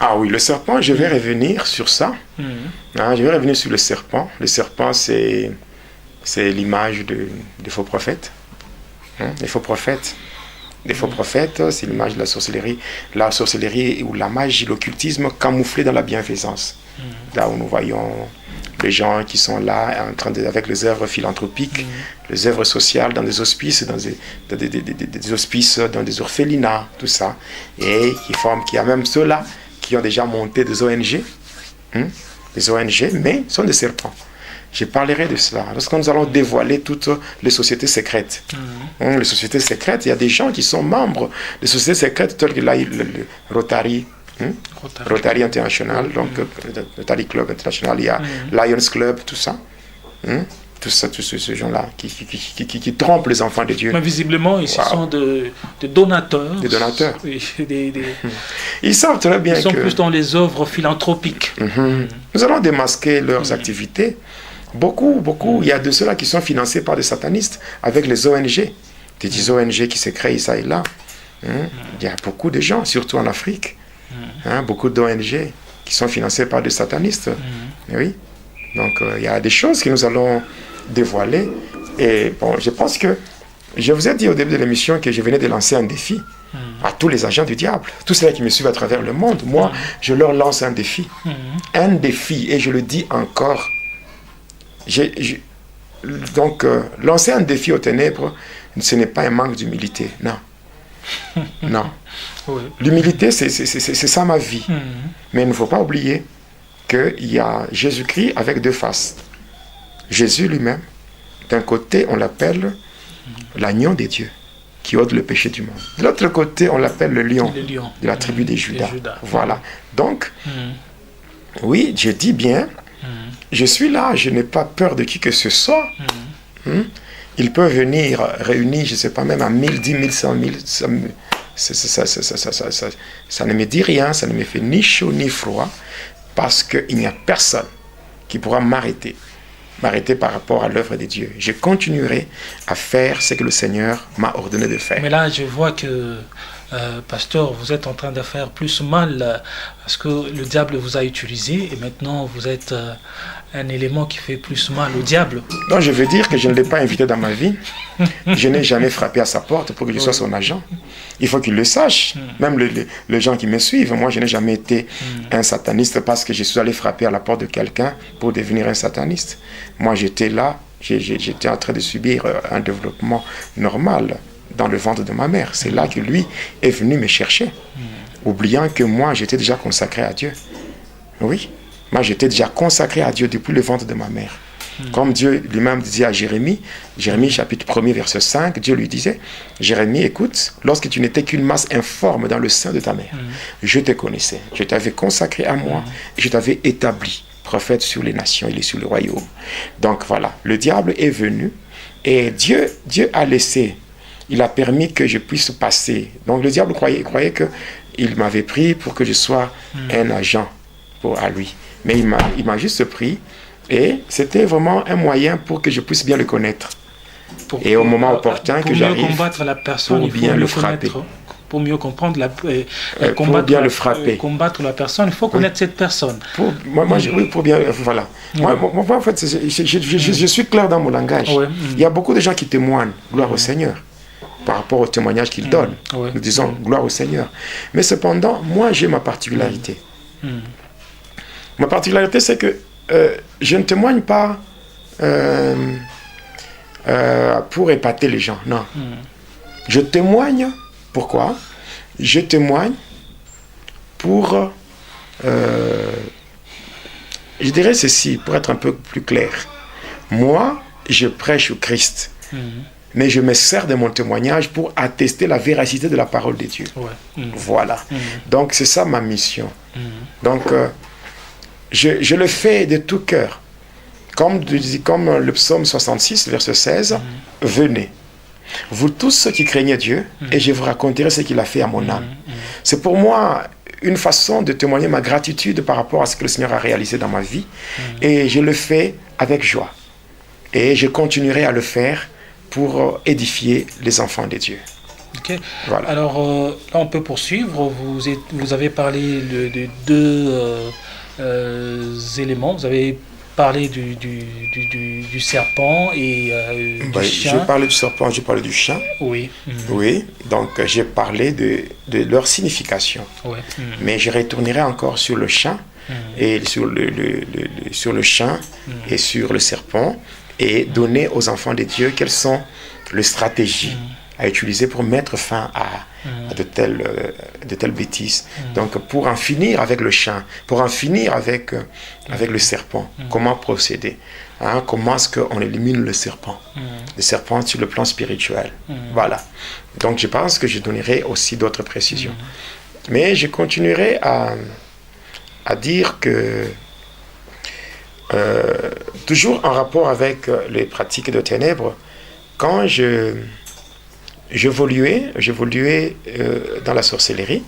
Ah oui, le serpent, je vais revenir sur ça. Je vais revenir sur le serpent. Le serpent, c'est l'image des faux prophètes. Les faux prophètes. Les faux prophètes, c'est l'image de la sorcellerie. La sorcellerie ou la magie, l'occultisme camouflé dans la bienfaisance. Là où nous voyons les gens qui sont là en train avec les œuvres philanthropiques, les œuvres sociales dans des hospices, dans des hospices, dans des orphelinats, tout ça. Et qui a même ceux-là qui ont déjà monté des ONG, des ONG, mais sont des serpents. Je parlerai de cela lorsque nous allons dévoiler toutes les sociétés secrètes. Les sociétés secrètes, il y a des gens qui sont membres des sociétés secrètes telles que le Rotary, Rotary International, donc Rotary Club International, il y a Lions Club, tout ça. Tous ces gens-là qui trompent les enfants de Dieu.
Mais visiblement, ils sont des donateurs.
Des donateurs.
Ils
savent très bien
ils sont plus dans les œuvres philanthropiques.
Nous allons démasquer leurs activités. Beaucoup. Il y a de ceux-là qui sont financés par des satanistes avec les ONG. Des ONG qui se créent ça et là. Il y a beaucoup de gens, surtout en Afrique. Beaucoup d'ONG qui sont financés par des satanistes. Oui. Donc, il y a des choses que nous allons dévoiler Et bon, je pense que je vous ai dit au début de l'émission que je venais de lancer un défi à tous les agents du diable, tous ceux qui me suivent à travers le monde. Moi, je leur lance un défi. Un défi, et je le dis encore. Donc, lancer un défi aux ténèbres, ce n'est pas un manque d'humilité, non. Non.
Oui.
L'humilité, c'est ça ma vie. Mais il ne faut pas oublier qu'il y a Jésus-Christ avec deux faces. Jésus lui-même, d'un côté, on l'appelle l'agneau des dieux, qui ôte le péché du monde. De l'autre côté, on l'appelle le lion de la tribu des Judas. Voilà. Donc, oui, je dis bien, je suis là, je n'ai pas peur de qui que ce soit. Il peut venir réunir, je ne sais pas, même à 1000, 10 000, 100 000. Ça ne me dit rien, ça ne me fait ni chaud ni froid, parce qu'il n'y a personne qui pourra m'arrêter par rapport à l'œuvre de Dieu. Je continuerai à faire ce que le Seigneur m'a ordonné de faire.
Mais là, je vois que, pasteur, vous êtes en train de faire plus mal parce que le diable vous a utilisé et maintenant vous êtes un élément qui fait plus mal au diable.
Donc je veux dire que je ne l'ai pas invité dans ma vie. Je n'ai jamais frappé à sa porte pour que je sois son agent. Il faut qu'il le sache. Même les gens qui me suivent, moi je n'ai jamais été un sataniste parce que je suis allé frapper à la porte de quelqu'un pour devenir un sataniste. Moi j'étais là, j'étais en train de subir un développement normal dans le ventre de ma mère. C'est là que lui est venu me chercher, oubliant que moi j'étais déjà consacré à Dieu. Oui, moi j'étais déjà consacré à Dieu depuis le ventre de ma mère. Comme Dieu lui-même disait à Jérémie, Jérémie chapitre 1er verset 5, Dieu lui disait, Jérémie, écoute, lorsque tu n'étais qu'une masse informe dans le sein de ta mère, je te connaissais, je t'avais consacré à moi, et je t'avais établi prophète sur les nations et sur le royaume. Donc voilà, le diable est venu et Dieu a laissé, il a permis que je puisse passer. Donc le diable croyait qu'il m'avait pris pour que je sois un agent à lui. Mais il m'a juste pris et c'était vraiment un moyen pour que je puisse bien le connaître. Et au moment opportun que j'arrive,
pour mieux combattre la personne,
pour bien le frapper.
Pour mieux comprendre
pour bien le frapper.
Combattre la personne, il faut connaître cette personne.
Oui, pour bien, voilà. Moi, en fait, je suis clair dans mon langage. Il y a beaucoup de gens qui témoignent, gloire au Seigneur, par rapport au témoignage qu'ils donnent. Nous disons, gloire au Seigneur. Mais cependant, moi, j'ai ma particularité. Ma particularité, c'est que je ne témoigne pas pour épater les gens, non. Je témoigne. Pourquoi? Je témoigne pour, je dirais ceci, pour être un peu plus clair. Moi, je prêche au Christ, mais je me sers de mon témoignage pour attester la véracité de la parole de Dieu. Voilà. Donc, c'est ça ma mission. Donc, je le fais de tout cœur. Comme le psaume 66, verset 16, venez. Vous tous ceux qui craignez Dieu, et je vous raconterai ce qu'il a fait à mon âme. C'est pour moi une façon de témoigner ma gratitude par rapport à ce que le Seigneur a réalisé dans ma vie. Et je le fais avec joie. Et je continuerai à le faire pour édifier les enfants de Dieu.
Okay.
Voilà.
Alors, là, on peut poursuivre. Vous avez parlé de deux éléments. Vous avez parlé du serpent et du chien.
J'ai parlé du serpent, j'ai parlé du chien.
Oui.
Oui, donc j'ai parlé de leur signification. Mais je retournerai encore sur le chien et sur le chien et sur le serpent et donner aux enfants de Dieu quelles sont les stratégies à utiliser pour mettre fin à de telles bêtises. Donc pour en finir avec le chien, pour en finir avec le serpent, comment procéder, comment est-ce qu'on élimine le serpent sur le plan spirituel. Voilà. Donc je pense que je donnerai aussi d'autres précisions. Mais je continuerai à dire que toujours en rapport avec les pratiques de ténèbres, quand j'évoluais dans la sorcellerie.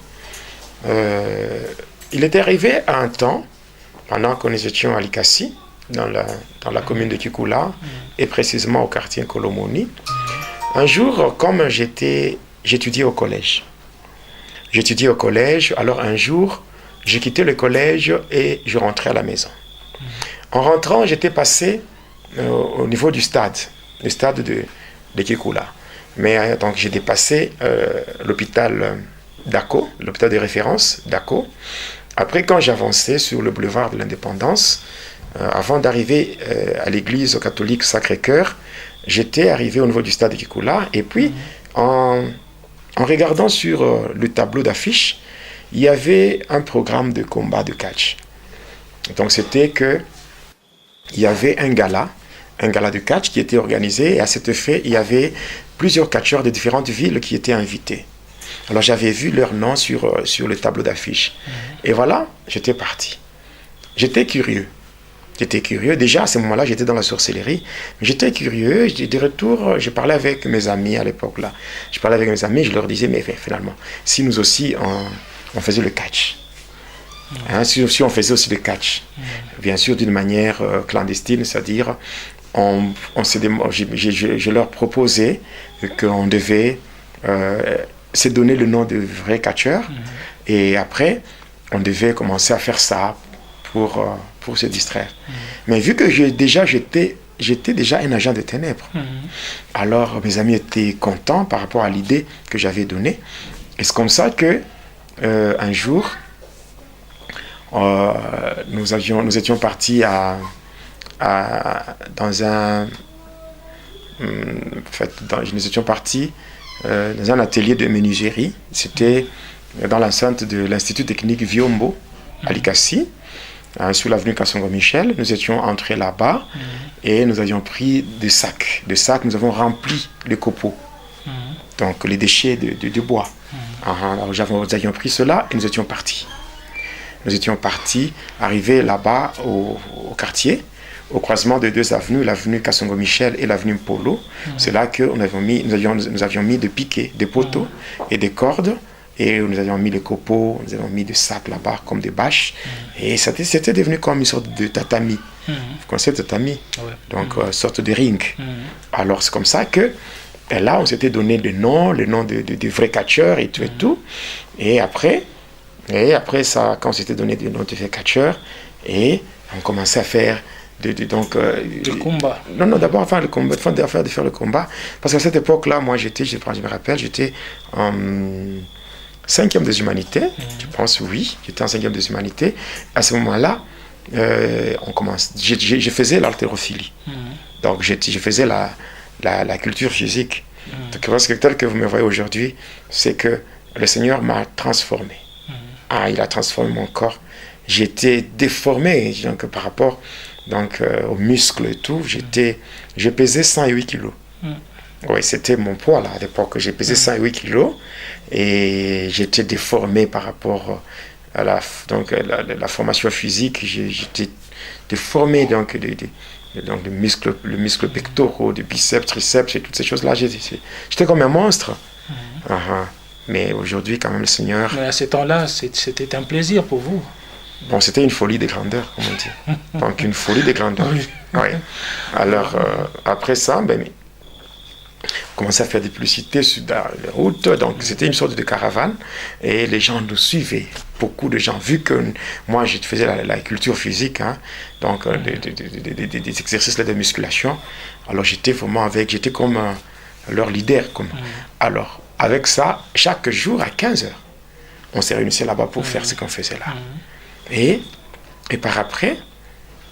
Il était arrivé à un temps, pendant que nous étions à Likasi, dans la commune de Kikula, et précisément au quartier Kolomoni, un jour, comme j'étudiais au collège. Alors un jour, j'ai quitté le collège et je rentrais à la maison. En rentrant, j'étais passé au niveau du stade. le stade de Kikula. Mais donc j'ai dépassé l'hôpital d'Ako, l'hôpital de référence d'Ako. Après, quand j'avançais sur le boulevard de l'Indépendance, avant d'arriver à l'église catholique Sacré-Cœur, j'étais arrivé au niveau du stade de Kikula. Et puis, en regardant sur le tableau d'affiche, il y avait un programme de combat de catch. Donc c'était que il y avait un gala de catch qui était organisé, et à cet effet, il y avait plusieurs catcheurs de différentes villes qui étaient invités. Alors j'avais vu leur nom sur le tableau d'affiche. Et voilà, j'étais parti. J'étais curieux. Déjà, à ce moment-là, j'étais dans la sorcellerie. J'étais curieux. De retour, je parlais avec mes amis à l'époque-là. Je leur disais, mais finalement, si nous aussi, on faisait le catch. Hein, si on faisait aussi le catch. Bien sûr, d'une manière clandestine, c'est-à-dire, je leur proposais qu'on devait se donner le nom de vrai catcheur. Et après, on devait commencer à faire ça pour se distraire. Mais vu que j'étais déjà un agent de ténèbres, alors mes amis étaient contents par rapport à l'idée que j'avais donnée. Et c'est comme ça que un jour, nous étions partis dans un atelier de menuiserie. C'était dans l'enceinte de l'Institut technique Viombo, à Likasi, sur l'avenue Kassongo-Michel. Nous étions entrés là-bas et nous avions pris des sacs. Nous avons rempli les copeaux, donc les déchets de bois. Alors nous avions pris cela et nous étions partis. Arrivés là-bas au quartier, au croisement de deux avenues, l'avenue Kassongo-Michel et l'avenue Polo. C'est là que nous avions mis des piquets, des poteaux et des cordes, et nous avions mis les copeaux, nous avions mis des sacs là-bas comme des bâches, et c'était devenu comme une sorte de tatami. Vous connaissez le tatami? Donc une sorte de ring. Alors c'est comme ça que là on s'était donné le nom de vrais catcheurs et tout. Et après ça, quand on s'était donné le nom de vrais catcheurs, et on commençait à faire
le combat.
Non, d'abord faire le combat, de faire le combat, parce qu'à cette époque-là, moi je me rappelle, j'étais en 5e des humanités, je pense, oui, j'étais en 5e des humanités. À ce moment-là, je faisais l'haltérophilie. Donc je faisais la culture physique. Donc parce que tel que vous me voyez aujourd'hui, c'est que le Seigneur m'a transformé. Il a transformé mon corps. J'étais déformé donc, par rapport aux muscles et tout. Je pesais 108 kilos. Oui, c'était mon poids là à l'époque. J'ai pesé 108 kilos et j'étais déformé par rapport à la formation physique. J'étais déformé le muscle pectoraux, des biceps, triceps et toutes ces choses-là. J'étais comme un monstre. Mais aujourd'hui, quand même, le Seigneur...
Mais à ce temps-là, c'était un plaisir pour vous.
Bon, c'était une folie de grandeur, comme on dit. Donc, une folie de grandeur. Oui. Alors, après ça, on commençait à faire des publicités sur la route. Donc, c'était une sorte de caravane. Et les gens nous suivaient. Beaucoup de gens, vu que moi, je faisais la culture physique, donc des exercices de musculation. Alors, j'étais comme leur leader. Alors, avec ça, chaque jour à 15h, on s'est réunis là-bas pour faire ce qu'on faisait là. Et par après,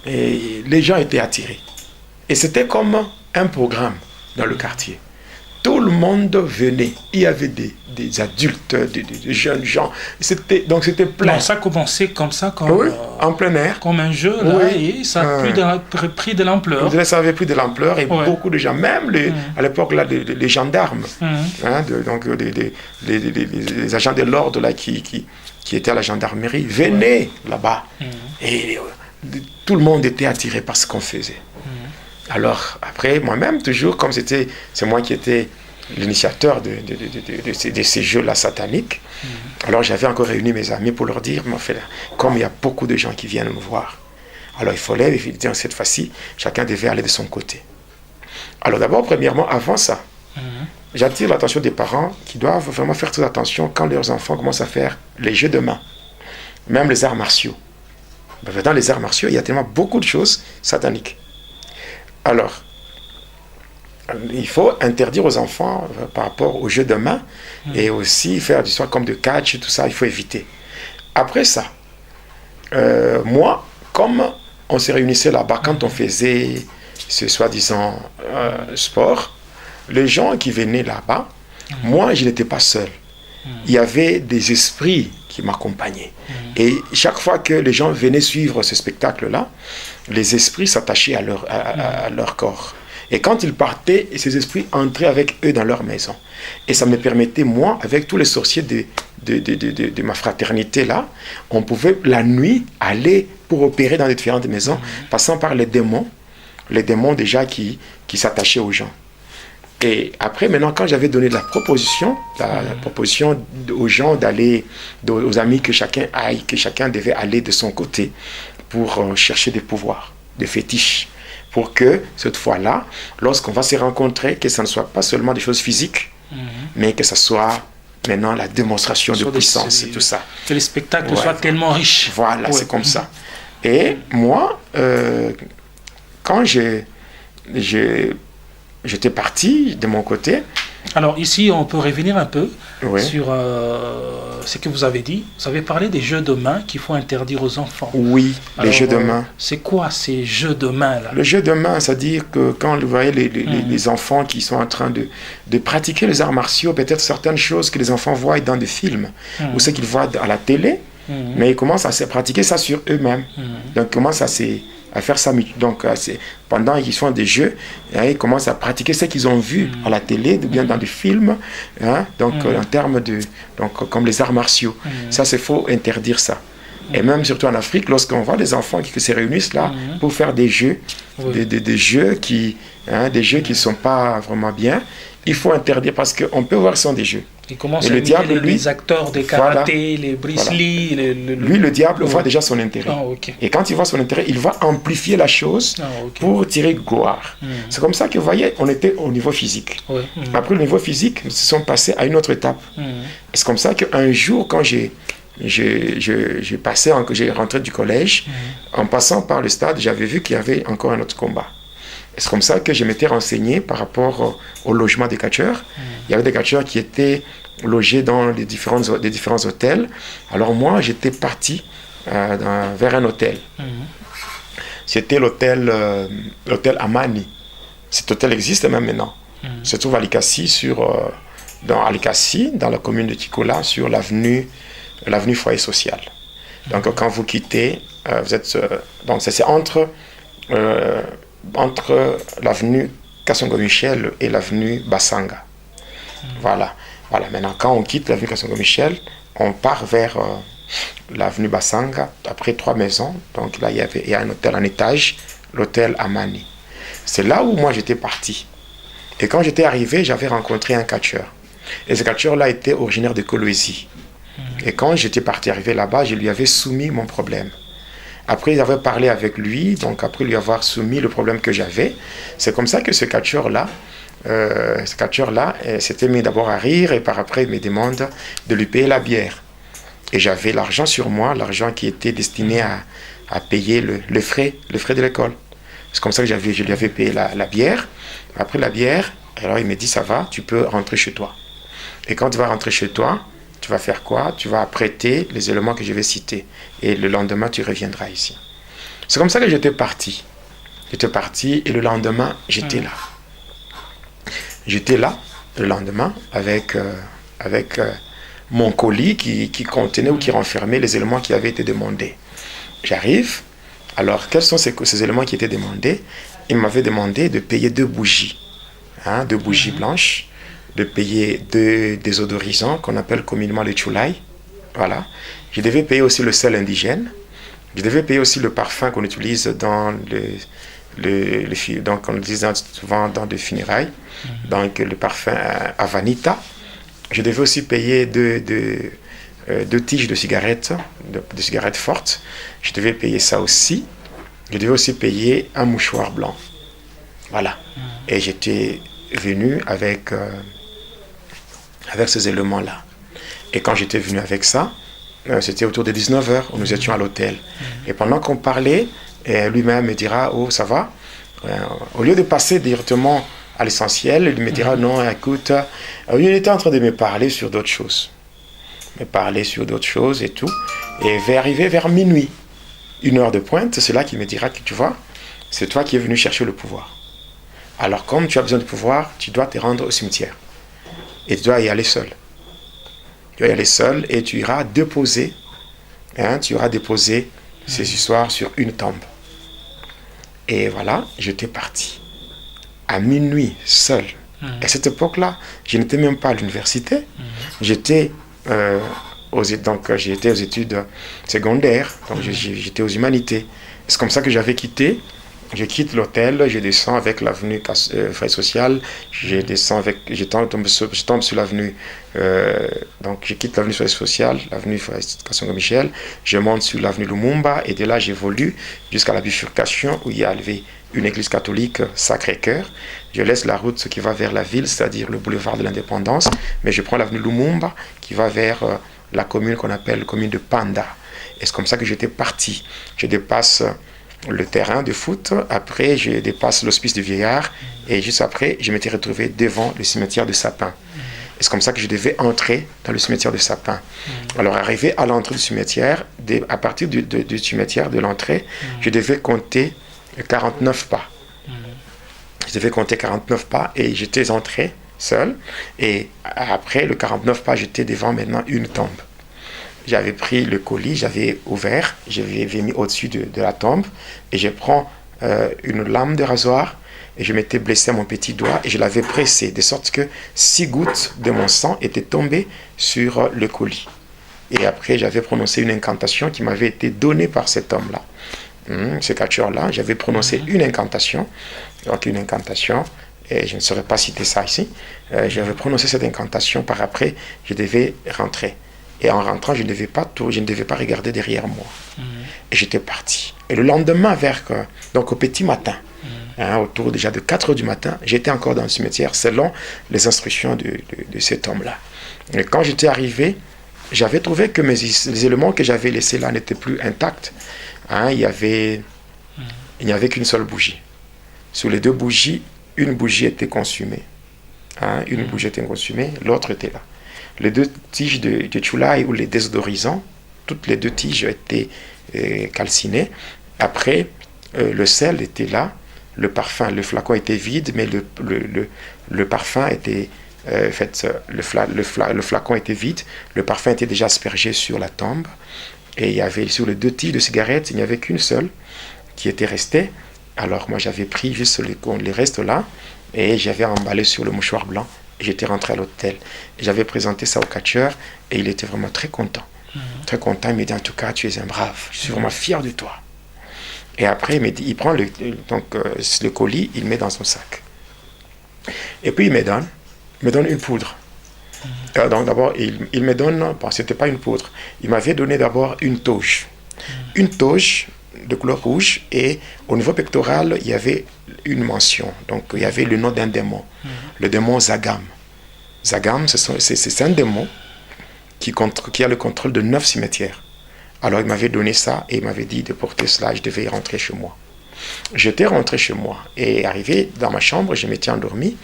les gens étaient attirés. Et c'était comme un programme dans le quartier. Tout le monde venait. Il y avait des adultes, des jeunes gens. Donc c'était plein.
Non, ça a commencé comme ça,
en plein air.
Comme un jeu, là, et ça a pris de l'ampleur.
Ça avait pris de l'ampleur et beaucoup de gens, même à l'époque là, les gendarmes, donc les agents de l'ordre là, qui étaient à la gendarmerie, venaient là-bas. Et tout le monde était attiré par ce qu'on faisait. Alors, après, moi-même, toujours, comme c'est moi qui étais l'initiateur de ces jeux-là sataniques, alors j'avais encore réuni mes amis pour leur dire, comme il y a beaucoup de gens qui viennent me voir, alors il fallait, évidemment, cette fois-ci, chacun devait aller de son côté. Alors d'abord, premièrement, avant ça, j'attire l'attention des parents qui doivent vraiment faire très attention quand leurs enfants commencent à faire les jeux de main, même les arts martiaux. Dans les arts martiaux, il y a tellement beaucoup de choses sataniques. Alors, il faut interdire aux enfants par rapport aux jeux de main et aussi faire du sport comme de catch, tout ça, il faut éviter. Après ça, moi, comme on se réunissait là-bas, quand on faisait ce soi-disant sport, les gens qui venaient là-bas, moi, je n'étais pas seul. Il y avait des esprits qui m'accompagnaient. Et chaque fois que les gens venaient suivre ce spectacle-là, les esprits s'attachaient à leur corps. Et quand ils partaient, ces esprits entraient avec eux dans leur maison. Et ça me permettait, moi, avec tous les sorciers de ma fraternité-là, on pouvait la nuit aller pour opérer dans les différentes maisons, passant par les démons déjà qui s'attachaient aux gens. Et après, maintenant, quand j'avais donné la proposition aux gens d'aller, aux amis que chacun devait aller de son côté pour chercher des pouvoirs, des fétiches, pour que cette fois-là, lorsqu'on va se rencontrer, que ça ne soit pas seulement des choses physiques, mais que ça soit maintenant la démonstration de puissance et tout ça.
Que les spectacles soient tellement riches.
Voilà, c'est comme ça. Et moi, quand j'étais parti de mon côté.
Alors ici, on peut revenir un peu sur ce que vous avez dit. Vous avez parlé des jeux de main qu'il faut interdire aux enfants.
Oui, les jeux de main.
C'est quoi ces jeux de main-là?
Le jeu de main, c'est-à-dire que quand vous voyez les enfants qui sont en train de pratiquer les arts martiaux, peut-être certaines choses que les enfants voient dans des films, ou ce qu'ils voient à la télé, mais ils commencent à se pratiquer ça sur eux-mêmes. Donc ils commencent à faire ça, donc pendant qu'ils font des jeux, ils commencent à pratiquer ce qu'ils ont vu à la télé, ou bien dans des films, donc en termes comme les arts martiaux. Ça, c'est faut interdire ça. Et même surtout en Afrique, lorsqu'on voit des enfants qui se réunissent là pour faire des jeux, des jeux qui sont pas vraiment bien, il faut interdire parce qu'on peut voir ce sont des jeux.
Il commence à diable, les acteurs de karaté, les Bruce Lee.
Lui, le diable voit déjà son intérêt. Et quand il voit son intérêt, il va amplifier la chose pour tirer gloire. C'est comme ça que, vous voyez, on était au niveau physique. Après le niveau physique, nous sommes passés à une autre étape. C'est comme ça qu'un jour, quand j'ai rentré du collège, en passant par le stade, j'avais vu qu'il y avait encore un autre combat. C'est comme ça que je m'étais renseigné par rapport au logement des catcheurs. Il y avait des catcheurs qui étaient logés dans les différents hôtels. Alors moi, j'étais parti vers un hôtel. C'était l'hôtel Amani. Cet hôtel existe même maintenant. Il se trouve à Likassi, dans la commune de Tikola, sur l'avenue Foyer Social. Donc quand vous quittez, vous êtes... donc c'est entre l'avenue Kassongo-Michel et l'avenue Basanga. Voilà. Maintenant, quand on quitte l'avenue Kassongo-Michel, on part vers l'avenue Basanga, après 3 maisons. Donc là, il y a un hôtel en étage, l'hôtel Amani. C'est là où moi j'étais parti. Et quand j'étais arrivé, j'avais rencontré un catcheur. Et ce catcheur-là était originaire de Kolwezi. Et quand j'étais arrivé là-bas, je lui avais soumis mon problème. Après, j'avais parlé avec lui, donc après lui avoir soumis le problème que j'avais, c'est comme ça que ce catcheur-là s'était mis d'abord à rire et par après il me demande de lui payer la bière. Et j'avais l'argent sur moi, l'argent qui était destiné à payer le frais de l'école. C'est comme ça que je lui avais payé la bière. Après la bière, alors il me dit ça va, tu peux rentrer chez toi. Et quand tu vas rentrer chez toi, tu vas faire quoi? Tu vas prêter les éléments que je vais citer. Et le lendemain, tu reviendras ici. C'est comme ça que j'étais parti. J'étais parti et le lendemain, j'étais là. J'étais là le lendemain avec mon colis qui contenait ou qui renfermait les éléments qui avaient été demandés. J'arrive. Alors, quels sont ces éléments qui étaient demandés? Il m'avait demandé de payer 2 bougies. 2 bougies blanches. De payer 2 désodorisants qu'on appelle communément les chulai. Voilà. Je devais payer aussi le sel indigène. Je devais payer aussi le parfum qu'on utilise dans donc on utilise souvent dans des funérailles. Donc le parfum Avanita. Je devais aussi payer 2 tiges de cigarettes, de cigarettes fortes. Je devais payer ça aussi. Je devais aussi payer un mouchoir blanc. Voilà. Et j'étais venu avec ces éléments-là. Et quand j'étais venu avec ça, c'était autour de 19h, où nous étions à l'hôtel. Et pendant qu'on parlait, lui-même me dira « Oh, ça va ?» Au lieu de passer directement à l'essentiel, il me dira non, écoute, il était en train de me parler sur d'autres choses. Me parler sur d'autres choses et tout. Et va arriver vers minuit, 1 heure de pointe, c'est là qu'il me dira que tu vois, c'est toi qui es venu chercher le pouvoir. Alors comme tu as besoin de pouvoir, tu dois te rendre au cimetière. Et tu dois y aller seul. Tu dois y aller seul et tu iras déposer, ces histoires sur une tombe. Et voilà, j'étais parti. À minuit, seul. À cette époque-là, je n'étais même pas à l'université. J'étais j'étais aux études secondaires, donc j'étais aux humanités. C'est comme ça que j'avais quitté. Je quitte l'hôtel, je descends avec l'avenue Frère Social, je tombe sur l'avenue, donc je quitte l'avenue Frère Social, l'avenue Frère Michel, je monte sur l'avenue Lumumba et de là j'évolue jusqu'à la bifurcation où il y avait une église catholique Sacré-Cœur. Je laisse la route qui va vers la ville, c'est-à-dire le boulevard de l'Indépendance, mais je prends l'avenue Lumumba qui va vers la commune qu'on appelle commune de Panda. Et c'est comme ça que j'étais parti. Je dépasse le terrain de foot, après je dépasse l'hospice de vieillards et juste après je m'étais retrouvé devant le cimetière de Sapin. Et c'est comme ça que je devais entrer dans le cimetière de Sapin. Alors arrivé à l'entrée du cimetière, à partir du cimetière de l'entrée, je devais compter 49 pas. Je devais compter 49 pas et j'étais entré seul et après le 49 pas j'étais devant maintenant une tombe. J'avais pris le colis, j'avais ouvert, j'avais mis au-dessus de la tombe et je prends une lame de rasoir et je m'étais blessé à mon petit doigt et je l'avais pressé de sorte que 6 gouttes de mon sang étaient tombées sur le colis. Et après j'avais prononcé une incantation qui m'avait été donnée par cet homme-là. Ce catcheur-là, j'avais prononcé une incantation, et je ne saurais pas citer ça ici. J'avais prononcé cette incantation, par après je devais rentrer. Et en rentrant, je ne devais pas regarder derrière moi. Et j'étais parti. Et le lendemain, donc au petit matin, autour déjà de 4 heures du matin, j'étais encore dans le cimetière selon les instructions de cet homme-là. Et quand j'étais arrivé, j'avais trouvé que les éléments que j'avais laissés là n'étaient plus intacts. Il n'y avait qu'une seule bougie. Sur les 2 bougies, une bougie était consumée. Une bougie était consumée, l'autre était là. Les 2 tiges de Chulaï ou les désodorisants, toutes les 2 tiges étaient calcinées. Après, le sel était là, le parfum, le flacon était vide, mais le parfum était le flacon était vide, le parfum était déjà aspergé sur la tombe. Et il y avait sur les 2 tiges de cigarettes, il n'y avait qu'une seule qui était restée. Alors moi j'avais pris juste les restes là et j'avais emballé sur le mouchoir blanc. J'étais rentré à l'hôtel. J'avais présenté ça au catcheur et il était vraiment très content. Très content. Il m'a dit en tout cas, tu es un brave. Je suis vraiment fier de toi. Et après, il prend le colis, il met dans son sac. Et puis il me donne une poudre. Donc d'abord, il me donne, c'était pas une poudre. Il m'avait donné d'abord une toge. Une toge de couleur rouge et au niveau pectoral, il y avait une mention. Donc il y avait le nom d'un démon. Le démon Zagam. Zagam, c'est un démon qui a le contrôle de 9 cimetières. Alors il m'avait donné ça et il m'avait dit de porter cela, je devais y rentrer chez moi. J'étais rentré chez moi et arrivé dans ma chambre, je m'étais endormi.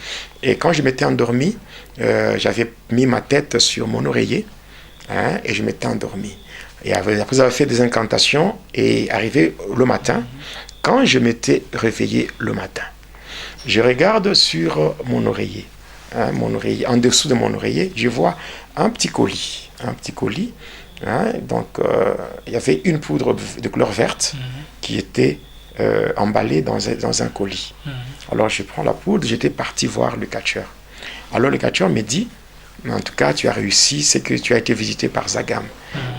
Et quand je m'étais endormi, j'avais mis ma tête sur mon oreiller et je m'étais endormi. Et après avoir fait des incantations et arrivé le matin, quand je m'étais réveillé le matin, je regarde sur mon oreiller, en dessous de mon oreiller, je vois un petit colis. Donc il y avait une poudre de couleur verte qui était emballée dans un colis. Alors je prends la poudre, j'étais parti voir le catcheur. Alors le catcheur me dit, en tout cas tu as réussi, c'est que tu as été visité par Zagam.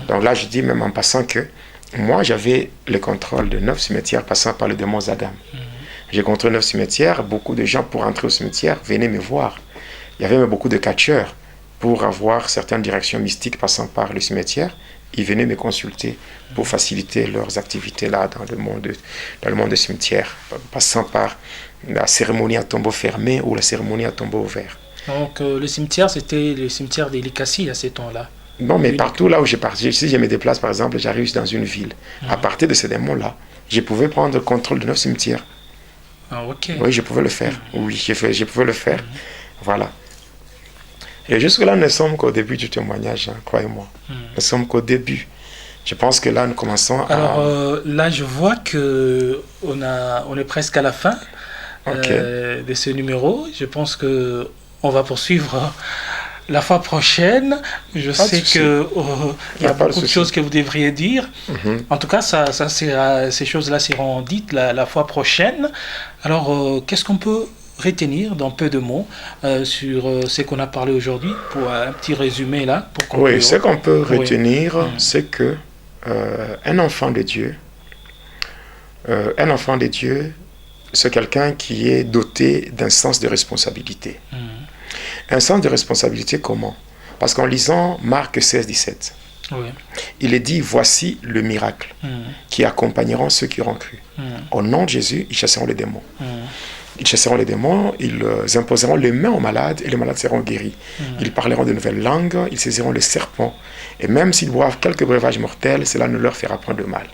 Donc là je dis même en passant que moi j'avais le contrôle de 9 cimetières passant par le démon Zagam. J'ai contrôlé 9 cimetières, beaucoup de gens pour entrer au cimetière venaient me voir. Il y avait même beaucoup de catcheurs pour avoir certaines directions mystiques passant par le cimetière. Ils venaient me consulter pour faciliter leurs activités là dans le monde des cimetières, passant par la cérémonie à tombeau fermé ou la cérémonie à tombeau ouvert.
Donc le cimetière, c'était le cimetière des Likassi à ces temps-là.
Non, mais partout là où j'ai parti, si je me déplace par exemple, j'arrive dans une ville. À partir de ces démons-là, je pouvais prendre le contrôle de 9 cimetières.
Ah, ok.
Oui, je pouvais le faire. Oui, je pouvais le faire. Voilà. Et jusque-là, nous ne sommes qu'au début du témoignage, hein, croyez-moi. Nous ne sommes qu'au début. Je pense que là, nous commençons à...
Alors là, je vois que on est presque à la fin de ce numéro. Je pense que on va poursuivre la fois prochaine. Je sais que il y a beaucoup de choses que vous devriez dire. En tout cas, ces choses-là seront dites la fois prochaine. Alors, qu'est-ce qu'on peut retenir dans peu de mots sur ce qu'on a parlé aujourd'hui pour un petit résumé là pour conclure.
Oui, ce qu'on peut retenir, c'est que un enfant de Dieu, c'est quelqu'un qui est doté d'un sens de responsabilité. Un sens de responsabilité comment? Parce qu'en lisant Marc 16-17, il est dit, voici le miracle qui accompagneront ceux qui auront cru. Au nom de Jésus, ils chasseront les démons. Ils chasseront les démons, ils imposeront les mains aux malades et les malades seront guéris. Ils parleront de nouvelles langues, ils saisiront les serpents. Et même s'ils boivent quelques breuvages mortels, cela ne leur fera point de mal.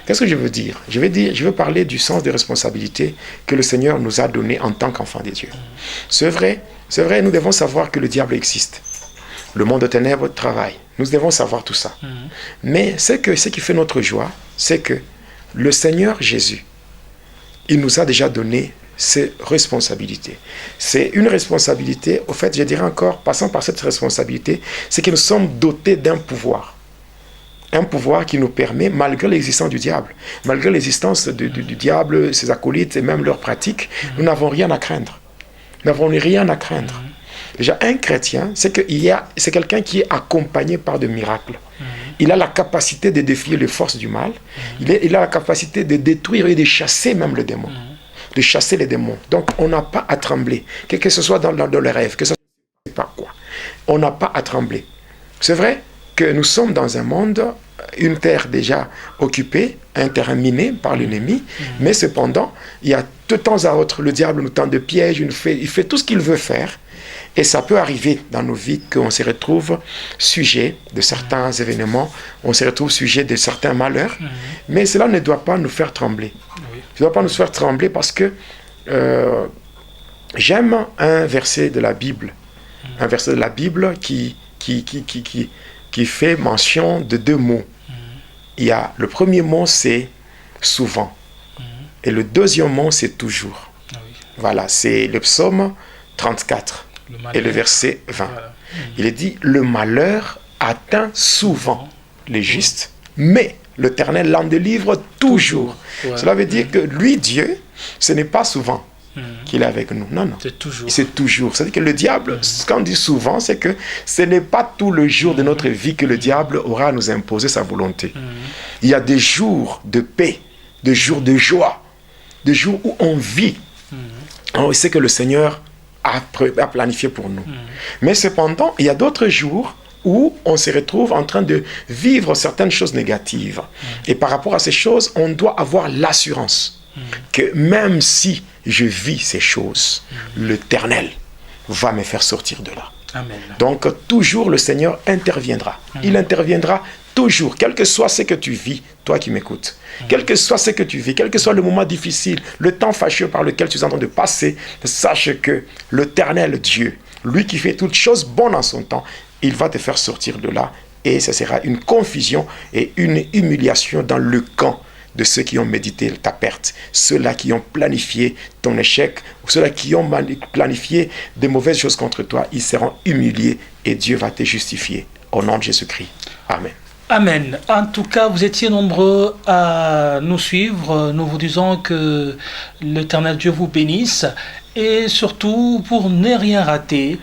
Qu'est-ce que je veux dire? Je veux parler du sens de responsabilité que le Seigneur nous a donné en tant qu'enfants de Dieu. C'est vrai, nous devons savoir que le diable existe. Le monde de ténèbres travaille. Nous devons savoir tout ça. Mais ce qui fait notre joie, c'est que le Seigneur Jésus, il nous a déjà donné ses responsabilités. C'est une responsabilité, au fait, je dirais encore, passant par cette responsabilité, c'est que nous sommes dotés d'un pouvoir. Un pouvoir qui nous permet, malgré l'existence du diable, malgré l'existence du diable, ses acolytes et même leurs pratiques, nous n'avons rien à craindre. Nous n'avons rien à craindre. Déjà, un chrétien, c'est quelqu'un qui est accompagné par des miracles. Il a la capacité de défier les forces du mal. Il a la capacité de détruire et de chasser même le démon. De chasser les démons. Donc, on n'a pas à trembler. Que ce soit dans les rêves, que ce soit par quoi. On n'a pas à trembler. C'est vrai que nous sommes dans un monde, une terre déjà occupée, un terrain miné par l'ennemi, mais cependant, il y a de temps à autre, le diable nous tend de pièges, il fait tout ce qu'il veut faire. Et ça peut arriver dans nos vies qu'on se retrouve sujet de certains événements, on se retrouve sujet de certains malheurs, mais cela ne doit pas nous faire trembler. Ça ne doit pas nous faire trembler parce que j'aime un verset de la Bible, qui fait mention de deux mots. Le premier mot, c'est souvent, et le deuxième mot, c'est toujours. Voilà, c'est le psaume 34. Et le verset 20. Voilà. Il est dit, le malheur atteint souvent les justes, mais l'Éternel l'en délivre toujours. Voilà. Cela veut dire que lui, Dieu, ce n'est pas souvent qu'il est avec nous. Non.
C'est toujours.
C'est toujours. C'est-à-dire que le diable, quand on dit souvent, c'est que ce n'est pas tout le jour de notre vie que le diable aura à nous imposer sa volonté. Il y a des jours de paix, des jours de joie, des jours où on vit. On sait que le Seigneur a planifié pour nous. Mais cependant, il y a d'autres jours où on se retrouve en train de vivre certaines choses négatives. Et par rapport à ces choses, on doit avoir l'assurance que même si je vis ces choses, l'Éternel va me faire sortir de là.
Amen.
Donc, toujours le Seigneur interviendra. Il interviendra toujours, quel que soit ce que tu vis, toi qui m'écoutes. Quel que soit ce que tu vis, quel que soit le moment difficile, le temps fâcheux par lequel tu es en train de passer, sache que l'Éternel Dieu, lui qui fait toutes choses bonnes en son temps, il va te faire sortir de là et ce sera une confusion et une humiliation dans le camp de ceux qui ont médité ta perte, ceux-là qui ont planifié ton échec, ceux-là qui ont planifié des mauvaises choses contre toi, ils seront humiliés et Dieu va te justifier. Au nom de Jésus-Christ. Amen.
Amen. En tout cas, vous étiez nombreux à nous suivre. Nous vous disons que l'Éternel Dieu vous bénisse. Et surtout, pour ne rien rater,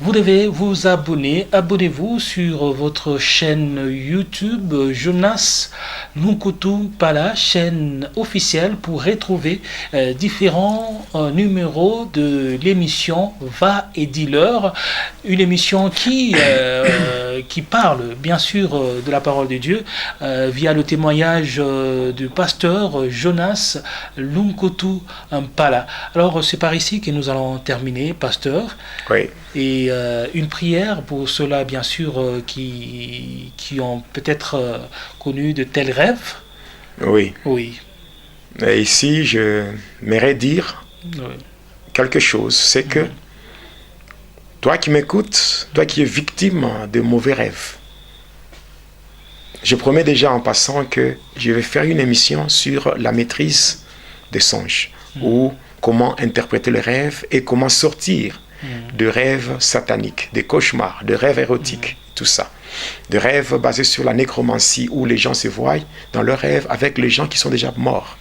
vous devez vous abonner. Abonnez-vous sur votre chaîne YouTube Jonas Lunkutu Pala, chaîne officielle, pour retrouver différents numéros de l'émission Va et Dis-leur, une émission qui parle bien sûr de la parole de Dieu via le témoignage du pasteur Jonas Lunkutu Pala. Alors c'est par ici que nous allons terminer, pasteur.
Oui.
Et une prière pour ceux-là, bien sûr, qui ont peut-être connu de tels rêves.
Oui.
Oui.
Et ici, je m'aimerais dire quelque chose. C'est que toi qui m'écoutes, toi qui es victime de mauvais rêves, je promets déjà en passant que je vais faire une émission sur la maîtrise des songes, ou comment interpréter les rêves et comment sortir de rêves sataniques, des cauchemars, de rêves érotiques, tout ça. De rêves basés sur la nécromancie où les gens se voient dans leurs rêves avec les gens qui sont déjà morts,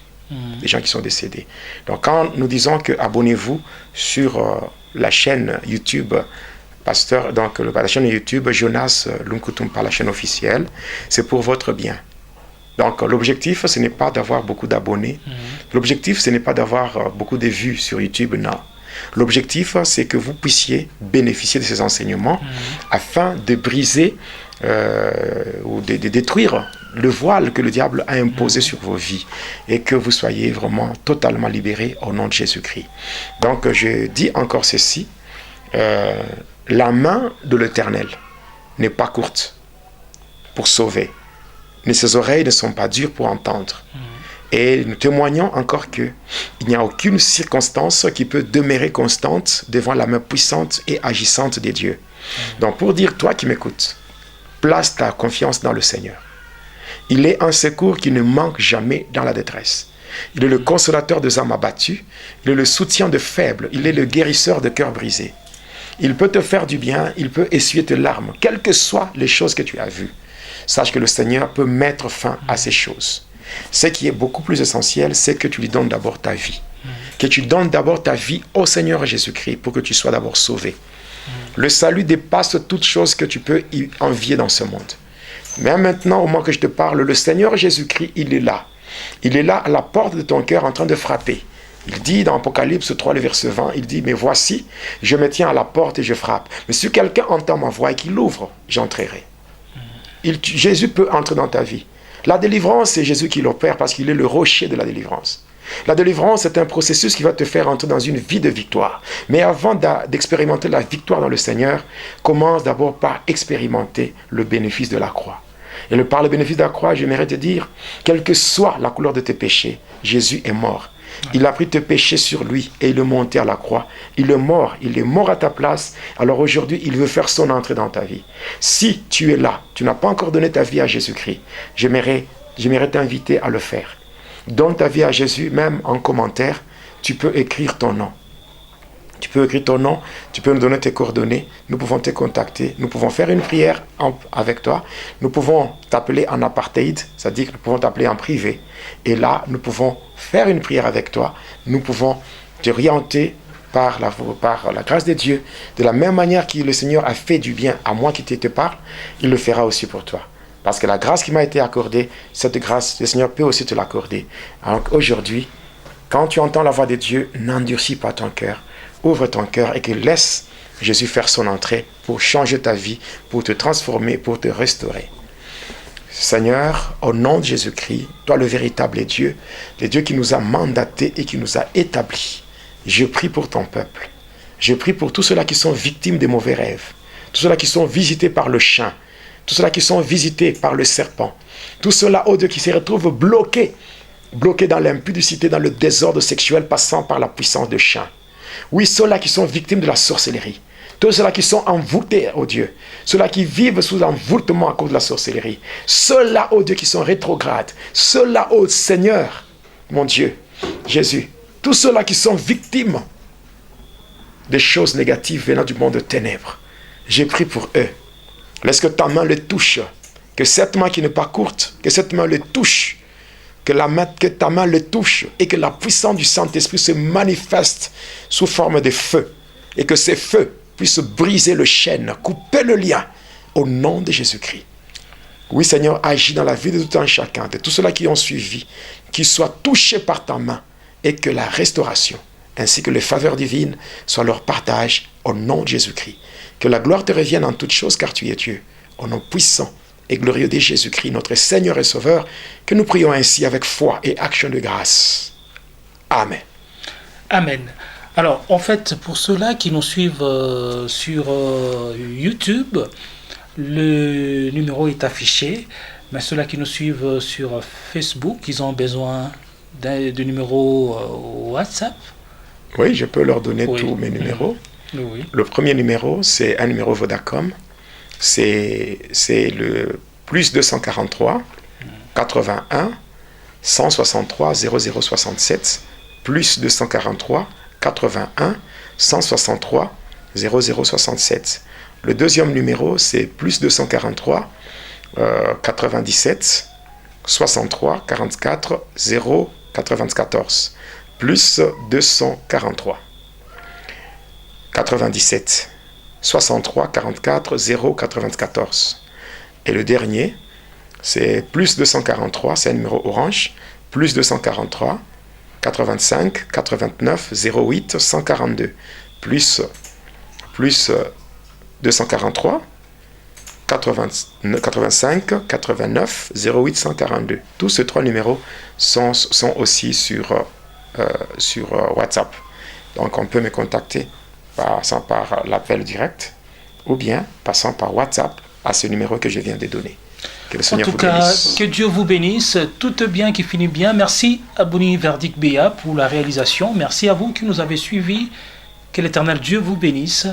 les gens qui sont décédés. Donc quand nous disons que abonnez-vous sur la chaîne YouTube Pasteur, donc la chaîne YouTube Jonas Lunkutumpa, la chaîne officielle, c'est pour votre bien. Donc l'objectif, ce n'est pas d'avoir beaucoup d'abonnés. L'objectif, ce n'est pas d'avoir beaucoup de vues sur YouTube, non. L'objectif, c'est que vous puissiez bénéficier de ces enseignements afin de briser ou de détruire le voile que le diable a imposé sur vos vies et que vous soyez vraiment totalement libérés au nom de Jésus-Christ. Donc je dis encore ceci, la main de l'Éternel n'est pas courte pour sauver, mais ses oreilles ne sont pas dures pour entendre. Et nous témoignons encore qu'il n'y a aucune circonstance qui peut demeurer constante devant la main puissante et agissante de Dieu. Donc pour dire, toi qui m'écoutes, place ta confiance dans le Seigneur. Il est un secours qui ne manque jamais dans la détresse. Il est le consolateur des âmes abattues, il est le soutien de faibles, il est le guérisseur de cœurs brisés. Il peut te faire du bien, il peut essuyer tes larmes, quelles que soient les choses que tu as vues. Sache que le Seigneur peut mettre fin à ces choses. Ce qui est beaucoup plus essentiel, c'est que tu lui donnes d'abord ta vie. Que tu donnes d'abord ta vie au Seigneur Jésus-Christ pour que tu sois d'abord sauvé. Le salut dépasse toute chose que tu peux envier dans ce monde. Mais maintenant, au moment que je te parle, le Seigneur Jésus-Christ, il est là. Il est là à la porte de ton cœur en train de frapper. Il dit dans Apocalypse 3, le verset 20, il dit, mais voici, je me tiens à la porte et je frappe. Mais si quelqu'un entend ma voix et qu'il l'ouvre, j'entrerai. Jésus peut entrer dans ta vie. La délivrance, c'est Jésus qui l'opère parce qu'il est le rocher de la délivrance. La délivrance, c'est un processus qui va te faire entrer dans une vie de victoire. Mais avant d'expérimenter la victoire dans le Seigneur, commence d'abord par expérimenter le bénéfice de la croix. Et par le bénéfice de la croix, j'aimerais te dire, quelle que soit la couleur de tes péchés, Jésus est mort. Il a pris tes péchés sur lui et il est monté à la croix. Il est mort à ta place. Alors aujourd'hui, il veut faire son entrée dans ta vie. Si tu es là, tu n'as pas encore donné ta vie à Jésus-Christ, j'aimerais t'inviter à le faire. Donne ta vie à Jésus, même en commentaire, tu peux écrire ton nom. Tu peux écrire ton nom, tu peux nous donner tes coordonnées, nous pouvons te contacter, nous pouvons faire une prière avec toi, nous pouvons t'appeler en apartheid, c'est-à-dire que nous pouvons t'appeler en privé. Et là, nous pouvons faire une prière avec toi, nous pouvons t'orienter par la grâce de Dieu. De la même manière que le Seigneur a fait du bien à moi qui te parle, il le fera aussi pour toi. Parce que la grâce qui m'a été accordée, cette grâce, le Seigneur peut aussi te l'accorder. Alors aujourd'hui, quand tu entends la voix de Dieu, n'endurcis pas ton cœur. Ouvre ton cœur et que laisse Jésus faire son entrée pour changer ta vie, pour te transformer, pour te restaurer. Seigneur, au nom de Jésus-Christ, toi le véritable Dieu, le Dieu qui nous a mandatés et qui nous a établis, je prie pour ton peuple. Je prie pour tous ceux-là qui sont victimes des mauvais rêves, tous ceux-là qui sont visités par le chien, tous ceux-là qui sont visités par le serpent, tous ceux-là, oh Dieu, qui se retrouvent bloqués dans l'impudicité, dans le désordre sexuel passant par la puissance de chien. Oui, ceux-là qui sont victimes de la sorcellerie. Tous ceux-là qui sont envoûtés, oh Dieu. Ceux-là qui vivent sous envoûtement à cause de la sorcellerie. Ceux-là, oh Dieu, qui sont rétrogrades. Ceux-là, oh Seigneur, mon Dieu, Jésus. Tous ceux-là qui sont victimes des choses négatives venant du monde de ténèbres. J'ai prié pour eux. Laisse que ta main les touche. Que cette main qui n'est pas courte, que cette main les touche. Que ta main le touche et que la puissance du Saint-Esprit se manifeste sous forme de feu et que ces feux puissent briser le chêne, couper le lien au nom de Jésus-Christ. Oui Seigneur, agis dans la vie de tout un chacun, de tous ceux-là qui ont suivi, qu'ils soient touchés par ta main et que la restauration ainsi que les faveurs divines soient leur partage au nom de Jésus-Christ. Que la gloire te revienne en toutes choses car tu es Dieu, au nom puissant et glorieux de Jésus-Christ, notre Seigneur et Sauveur, que nous prions ainsi avec foi et action de grâce. Amen.
Amen. Alors, en fait, pour ceux-là qui nous suivent sur YouTube, le numéro est affiché, mais ceux-là qui nous suivent sur Facebook, ils ont besoin
de numéros WhatsApp?
Oui, je peux leur donner tous mes numéros.
Oui.
Le premier numéro, c'est un numéro Vodacom. C'est le plus 243 81 163 0067 plus 243 81 163 0067. Le deuxième numéro, c'est plus 243 97 63 44 094 plus 243 97 63 44 094. Et le dernier, c'est plus 243, c'est un numéro orange, plus 243 85 89 08 142 plus 243 85 89 08 142. Tous ces trois numéros sont aussi sur WhatsApp. Donc on peut me contacter passant par l'appel direct ou bien passant par WhatsApp à ce numéro que je viens de donner. Que le Seigneur
en tout cas, que Dieu vous bénisse. Tout bien qui finit bien. Merci à Boni Verdict Béa pour la réalisation. Merci à vous qui nous avez suivis. Que l'Éternel Dieu vous bénisse.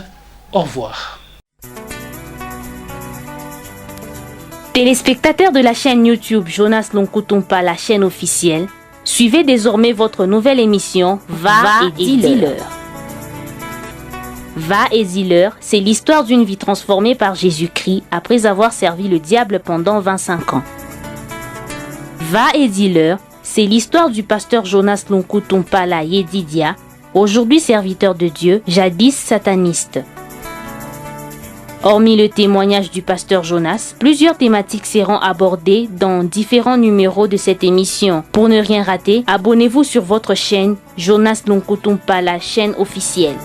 Au revoir.
Téléspectateurs de la chaîne YouTube Jonas Lonkutumpa, la chaîne officielle, suivez désormais votre nouvelle émission Va et dis-leur. Va et dis-leur, c'est l'histoire d'une vie transformée par Jésus-Christ après avoir servi le diable pendant 25 ans. Va et dis-leur, c'est l'histoire du pasteur Jonas Lonkutumpa la Yedidia, aujourd'hui serviteur de Dieu, jadis sataniste. Hormis le témoignage du pasteur Jonas, plusieurs thématiques seront abordées dans différents numéros de cette émission. Pour ne rien rater, abonnez-vous sur votre chaîne Jonas Lonkutumpa, la chaîne officielle.